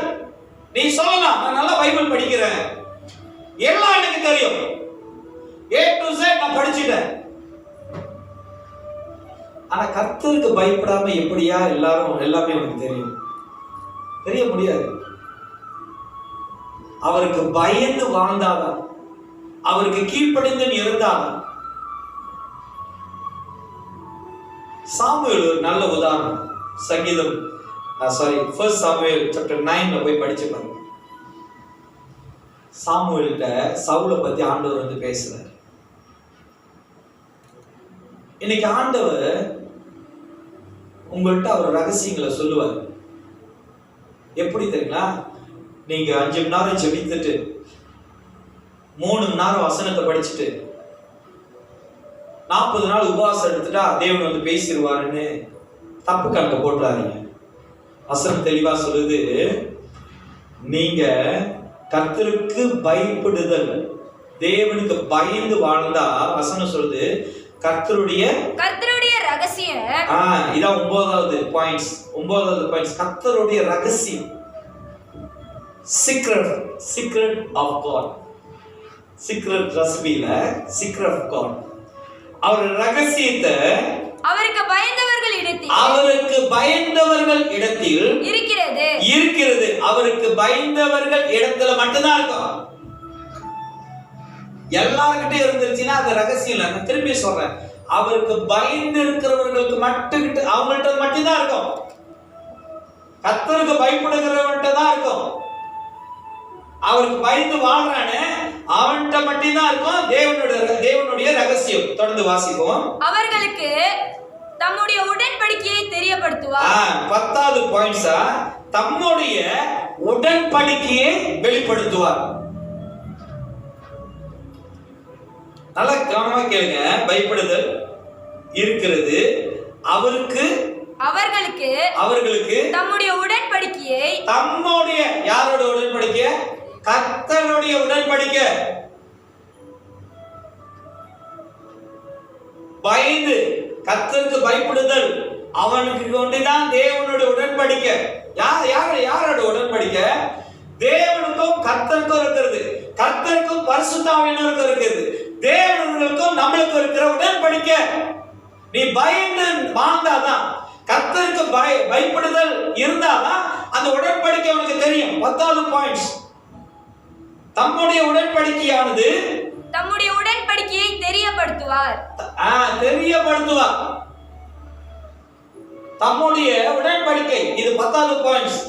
நீ சொல்லலாம், நான் நல்லா பைபிள் படிக்கிறேன், எல்லாம் எனக்கு தெரியும், A to Z நான் படிச்சிட்டேன். ஆனா கர்த்தருக்கு பயப்படாம எப்படியா எல்லாமே உனக்கு தெரியும்? தெரிய முடியாது. அவருக்கு பயந்து வாழ்ந்தாதான், அவருக்கு கீழ்ப்படிந்து இருந்தாதான். சாமுவேல் ஒரு நல்ல உதாரணம். சங்கீதம் 1 சாமுவேல் chapter 9 போய் படிச்சு பாருங்க. சாமுவேல்கிட்ட சவுலை பத்தி ஆண்டவர் வந்து பேசுறார். இன்னைக்கு ஆண்டவர் உங்கள்கிட்ட அவர் ரகசியங்களை சொல்லுவார். எப்படி தெரியுங்களா? நீங்க 5 மணி நேரம் ஜெபித்துட்டு 3 மணி நேரம் வசனத்தை படிச்சுட்டு 40 நாள் உபவாசம் எடுத்துட்டா தேவன் வந்து பேசிடுவாருன்னு தப்பு கணக்கு போட்டுறாதீங்க. வசனம் தெளிவா சொல்லுது, நீங்க கர்த்தருக்கு பயப்படுதல், தேவனுக்கு பயந்து வாழ்ந்தா, வசனம் சொல்லுது, கர்த்தருடைய ரகசியம். இதான் 9வது பாயிண்ட்ஸ். கர்த்தருடைய ரகசியம், சீக்ரெட் ஆஃப் காட். சீக்ரெட் ரெசிபில சீக்ரெட் ஆஃப் காட். அவர் ரகசியத்தை அவருக்கு பயந்தவர்கள் இடத்தில் இருக்கிறது. அவருக்கு பயந்தவர்கள் இடத்துல மட்டும்தான் இருக்கும். எல்லார்கிட்ட இருந்துச்சுன்னா அது ரகசியம் இல்லை. நான் திரும்பி சொல்றேன், அவருக்கு பயந்து இருக்கிறவர்களுக்கு அவங்கள்ட்ட மட்டும்தான் இருக்கும். கர்த்தருக்கு பயப்படுகிறவன்கிட்ட தான் இருக்கும். அவருக்கு பயந்து வாழ்றானே அவன்கிட்ட மட்டும்தான் இருக்கும் தேவனுடைய ரகசியம். தொடர்ந்து வாசிப்போம். அவர்களுக்கு தம்முடைய உடன்படிக்கையை தெரியப்படுத்துவார். 10வது பாயிண்ட்ஸா, தம்முடைய உடன்படிக்கையை வெளிப்படுத்துவார். நல்லா கவனமா கேளுங்க. பயப்படுதல் இருக்கிறது. அவர்களுக்கு தம்முடைய உடன்படிக்கையை, யாரோட உடன்படிக்கை? கர்த்தருடைய உடன்படிக்கை. பயந்து கர்த்தருக்கு பயப்படுதல், அவனுக்கு கொண்டுதான் தேவனுடைய உடன்படிக்கை. யாரோட உடன்படிக்கை? தேவனுக்கும் கர்த்தருக்கும் இருக்கிறது. கர்த்தருக்கும் பரிசுத்த ஆவியானவருக்கும் இருக்கிறது. தேவனுக்கும் நம்மளுக்கும் இருக்கிற உடன்படிக்கை. நீ பயந்து வாழ்ந்தாதான், கர்த்தருக்கு பயப்படுதல் இருந்தாதான் அந்த உடன்படிக்கை உனக்கு தெரியும். 10வது பாயிண்ட்ஸ், தம்முடைய உடன்படிக்கையானது தம்முடைய உடன்படிக்கையை தெரியப்படுத்துவார். தம்முடைய உடன்படிக்கை, இது 10வது பாயிண்ட்ஸ்.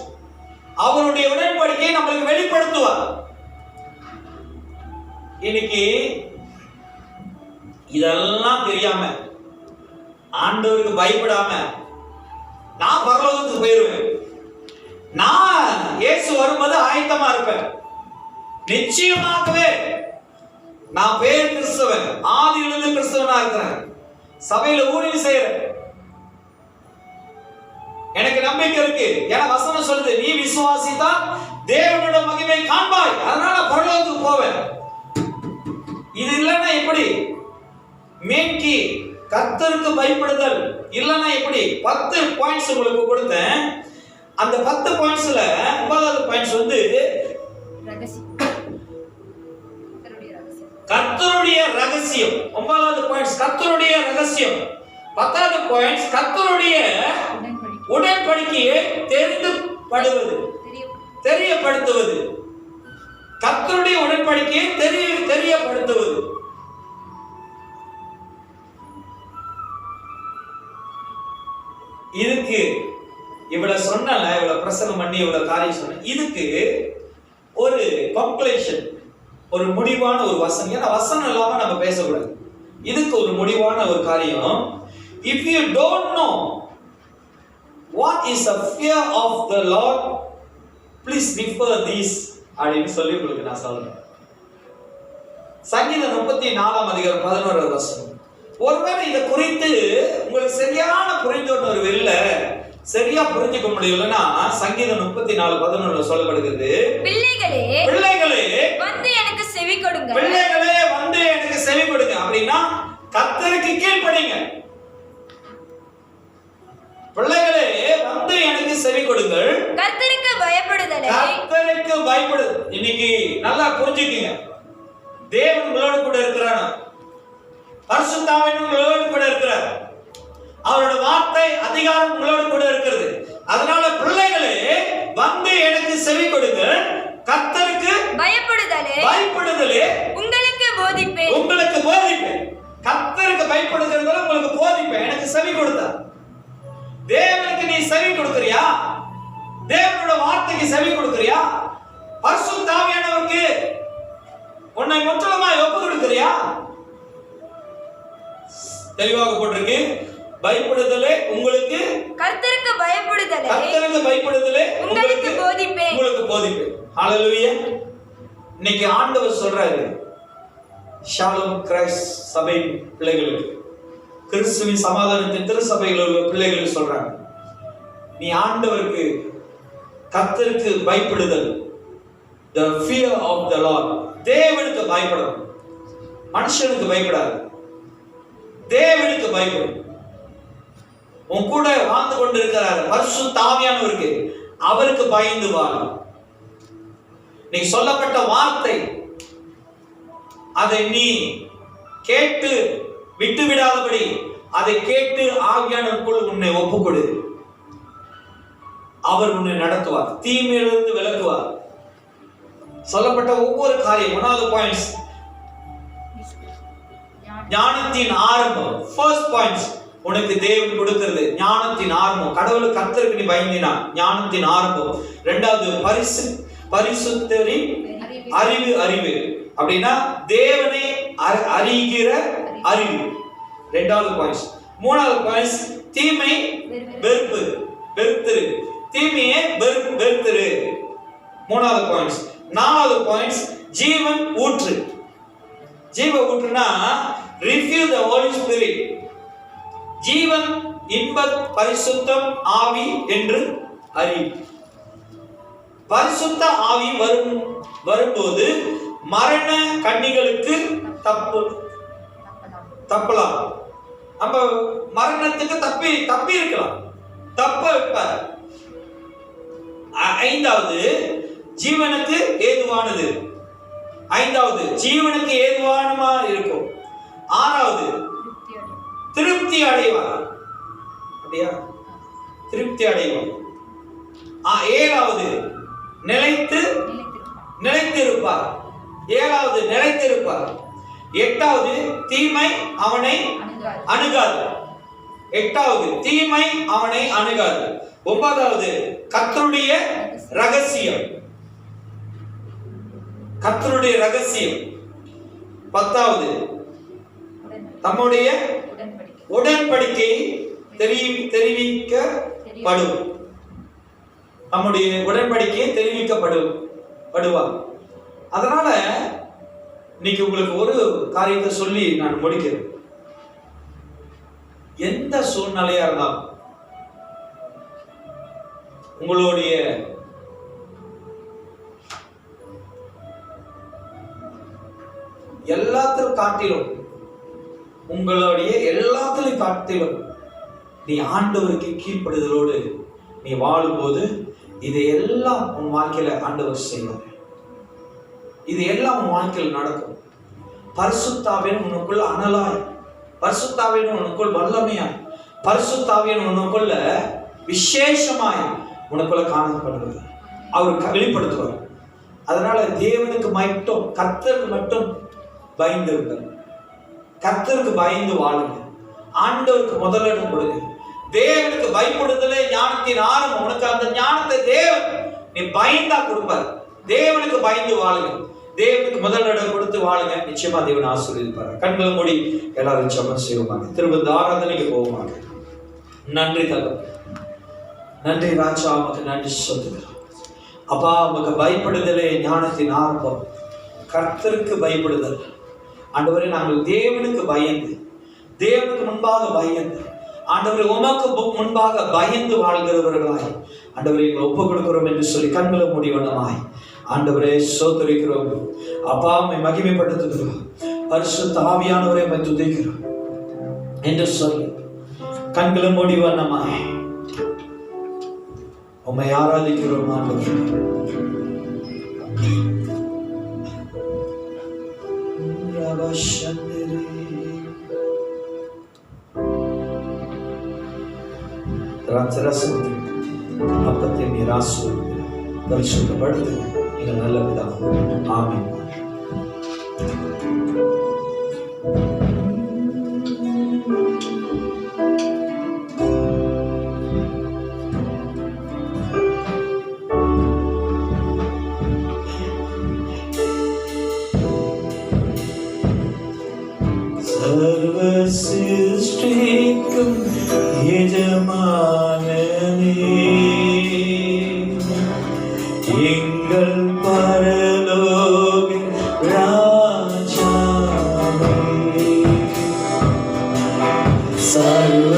அவருடைய உடன்படிக்கையை நம்மளுக்கு வெளிப்படுத்துவார். இன்னைக்கு இதெல்லாம் தெரியாம, ஆண்டவருக்கு பயப்படாம நான் பரலோகத்துக்கு போயிருவேன், நான் இயேசு வரும்போது ஆயத்தமா இருப்பேன், நிச்சயமாகவே நான் பேர் கிறிஸ்தவன், ஆதியிலிருந்து கிறிஸ்தவனா இருக்கிறேன், சபையில ஊழியம் செய்யறேன், எனக்கு நம்பிக்கை இருக்கு, ஏன்னா வசனம் சொல்லுது, நீ விசுவாசித்தா தேவனோட மகிமை காண்பாய், அதனால பரலோகத்துக்கு போவேன். இது இல்லைன்னா எப்படி? மேன்கி கர்த்தருக்கு பயப்படுதல் இல்லைன்னா எப்படி? 10 பாயிண்ட்ஸ் உங்களுக்கு கொடுத்தேன். அந்த 10 பாயிண்ட்ஸ்ல 9வது பாயிண்ட்ஸ் வந்து கர்த்தருடைய ரகசியம். 9வது பாயிண்ட்ஸ் கர்த்தருடைய ரகசியம். 10வது பாயிண்ட்ஸ் கர்த்தருடைய உடன்படிக்கையை தெரியப்படுத்துவது. கர்த்தருடைய உடன்படிக்கையை தெரியப்படுத்துவது. இதுக்கு இவ்வளவு சொன்னல, இவ்வளவு பிரசங்கம் பண்ணி இவ்வளவு காரியம் சொன்ன, இதுக்கு ஒரு கன்க்ளூஷன், ஒரு முடிவான ஒரு வசனம். ஏன்னா வசனம் இல்லாம நம்ம பேசக்கூடாது. இதுக்கு ஒரு முடிவான ஒரு காரியம். If you don't know what is a fear of the Lord, please refer this அப்படின்னு சொல்லி உங்களுக்கு நான் சொல்றேன். சங்கீதம் 34ஆம் அதிகாரம் 11ஆவது வசனம். ஒருவேளை இதை குறித்து உங்களுக்கு சரியான புரிந்துணர்வு இல்லை, சரியா புரிஞ்சுக்க முடியலன்னா சங்கீதம் 34:11 சொல்லப்படுகிறது, பிள்ளைகளே வந்து எனக்கு செவி கொடுங்க. பிள்ளைகளே வந்து எனக்கு செவி கொடுங்க அப்படின்னா கர்த்தருக்கு கீழ்ப்படிங்க. பிள்ளைகளே வந்து எனக்கு செவி கொடுங்கள், கர்த்தருக்கு பயப்படுதலை. கர்த்தருக்கு பயப்படு. இன்னைக்கு நல்லா புரிஞ்சுக்கங்க, தேவன் உங்களோடு கூட இருக்கிறார், பரிசுத்த ஆவியானவர் உங்களோடு கூட இருக்கிறார், அவரோட வார்த்தை அதிகாரம் உங்களோடு கூட இருக்கிறது. அதனால பிள்ளைகளே வந்து எனக்கு செவி கொடுங்க, கர்த்தருக்கு பயப்படுதலே உங்களுக்கு போதிப்பேன். கர்த்தருக்கு பயப்படுகிறதால உங்களுக்கு போதிப்பேன். எனக்கு செவி கொடுத்தா, தேவனுக்கு நீ செவி கொடுக்கறியா? தேவனோட வார்த்தைக்கு செவி கொடுக்கறியா? பரிசுத்த ஆவியானவருக்கு உன்னை முற்றிலுமாய் ஒப்பு கொடுக்கறியா? தெளிவாக போட்டிருக்கு, பயப்படுதலே உங்களுக்கு, கர்த்தருக்கு பயப்படுதலே உங்களுக்கு போதிப்பேன். ஹalleluya. இன்னைக்கு ஆண்டவர் சொல்றாரு ஷாலோம் கிரைஸ்ட் சபை பிள்ளைகளுக்கு, கிறிஸ்துவின் சமாதானத்தின் திருச்சபையில் உள்ள பிள்ளைகளுக்கு சொல்றாங்க, நீ ஆண்டவருக்கு கர்த்தருக்கு பயப்படுதல், the fear of the Lord, தேவனுக்கு பயப்படணும், மனுஷனுக்கு பயப்படாது, தேவனுக்கு பயப்படும். உன் கூட வாழ்ந்து கொண்டிருக்கிறார் பரிசுத்த ஆவியானவருக்கு, அவருக்கு பயந்து வாழ. நீ சொல்லப்பட்ட வார்த்தை அதை நீ கேட்டு விட்டு விடாதபடி அதை கேட்டு ஆவியானவருக்குள் உன்னை ஒப்புக்கொடு. அவர் உன்னை நடத்துவார், தீமையிலிருந்து விலக்குவார். சொல்லப்பட்ட ஒவ்வொரு காரியம், ஒன்றாவது பாயிண்ட்ஸ் ஞானத்தின் ஆரம்பம். ஃபர்ஸ்ட் பாயிண்ட்ஸ் உனக்கு தேவன் கொடுக்கிறது ஞானத்தின் ஆரம்பம். கடவுளுக்கு கர்த்தருக்கு நீ பயந்தினா ஞானத்தின் ஆரம்பம். இரண்டாவது பரிசுத்தரின் அறிவு அப்படின்னா தேவனை அறிகிற அறிவு, இரண்டாவது பாயிண்ட்ஸ். மூணாவது பாயிண்ட்ஸ் தீமை வெறுத்திரு, தீமையை வெறுத்திரு, மூணாவது பாயிண்ட்ஸ். நாலாவது பாயிண்ட்ஸ் ஜீவன் ஊற்று. ஜீவ ஊற்றுனா ரிஃப்யூ த ஹோலி ஸ்பிரிட். ஜீவன் இன்ப பரிசுத்தம் ஆவி என்று அறிவு. பரிசுத்த ஆவி வரும்போது மரண கண்ணிகளுக்கு தப்பலாம். நம்ம மரணத்துக்கு தப்பி இருக்கலாம், தப்ப வைப்பார். ஐந்தாவது ஜீவனுக்கு ஏதுவானது, ஐந்தாவது ஜீவனுக்கு ஏதுவானமா இருக்கும். ஆறாவது திருப்தி அடைவார், அப்படியா? திருப்தி அடைவார். ஏழாவது நிலைத்திருப்பார், ஏழாவது நிலைத்திருப்பார். எட்டாவது தீமை அவனை அணுகாது, எட்டாவது தீமை அவனை அணுகாது. ஒன்பதாவது கர்த்தருடைய ரகசியம், கர்த்தருடைய ரகசியம். பத்தாவது தம்முடைய உடன்படிக்கை தெரிவிக்கப்படும், நம்முடைய உடன்படிக்கை தெரிவிக்கப்படுவார். அதனால இன்னைக்கு உங்களுக்கு ஒரு காரியத்தை சொல்லி நான் முடிக்கிறேன். எந்த சூழ்நிலையா இருந்தாலும் உங்களுடைய எல்லாத்திலும் காட்டிலும் நீ ஆண்டவருக்கு கீழ்ப்படுதலோடு நீ வாழும்போது இதையெல்லாம் உன் வாழ்க்கையில ஆண்டவர் செய்வார். இது எல்லாம் உன் வாழ்க்கையில் நடக்கும். பரிசுத்த ஆவியானவர் உனக்குள்ள அனலாய், பரிசுத்த ஆவியானவர் உனக்குள் வல்லமையாய், பரிசுத்த ஆவியானவர் உனக்குள்ள விசேஷமாய் உனக்குள்ள காணப்படுவது அவர் வெளிப்படுத்துவார். அதனால தேவனுக்கு மட்டும், கர்த்தருக்கு மட்டும் பயந்து இருங்கள், கர்த்தருக்கு பயந்து வாழுங்க, ஆண்டவருக்கு முதலிடம் கொடுங்க. தேவனுக்கு பயப்படுதலே ஞானத்தின் ஆரம்பம். உனக்கு அந்த ஞானத்தை தேவன் நீ பயந்தா கொடுப்பார். தேவனுக்கு பயந்து வாழுங்க, தேவனுக்கு முதல் இடம் கொடுத்து வாழுங்க, நிச்சயமா தேவன் ஆசீர்வதிப்பார். கண்களை மூடி எல்லாரும் ஜெபம் செய்வோமாக. திரும்ப இந்த ஆராதனைக்கு போவோமாக. நன்றி தகப்பனே, நன்றி ராஜா, உமக்கு நன்றி சொல்லுகிறோம். அப்பா, உமக்கு பயப்படுதலே ஞானத்தின் ஆரம்பம். கர்த்தருக்கு பயப்படுதல் ஆண்டவரே, நாங்கள் தேவனுக்கு பயந்து, தேவனுக்கு முன்பாக பயந்து, ஆண்டவரே உமக்கு முன்பாக பயந்து வாழ்கிறவர்களாய் ஆண்டவரை எங்களை ஒப்புக் கொடுக்கிறோம் என்று சொல்லி கண்களை முடிவனமாய் ஆண்டவரே சோதரிக்கிறோம். அப்பா, உம்மை மகிமைப்படுத்துகிறோம். பரிசுத்த ஆவியானவரை உம்மை துதிக்கிறோம் என்று சொல்லி கண்களை முடிவனமாய் உம்மை ஆராதிக்கிறோம். ஆண்டவரே, ரசத்தை அப்பத்தை நீர் ஆசீர்வதிங்க, பரிசுத்தப்படுத்துங்க. எங்கள் நல்ல பிதாவே, ஆமென். சர்வ சிருஷ்டிக்கும் எஜமானனே, எங்கள் பரலோக ராஜாவே, சர்வ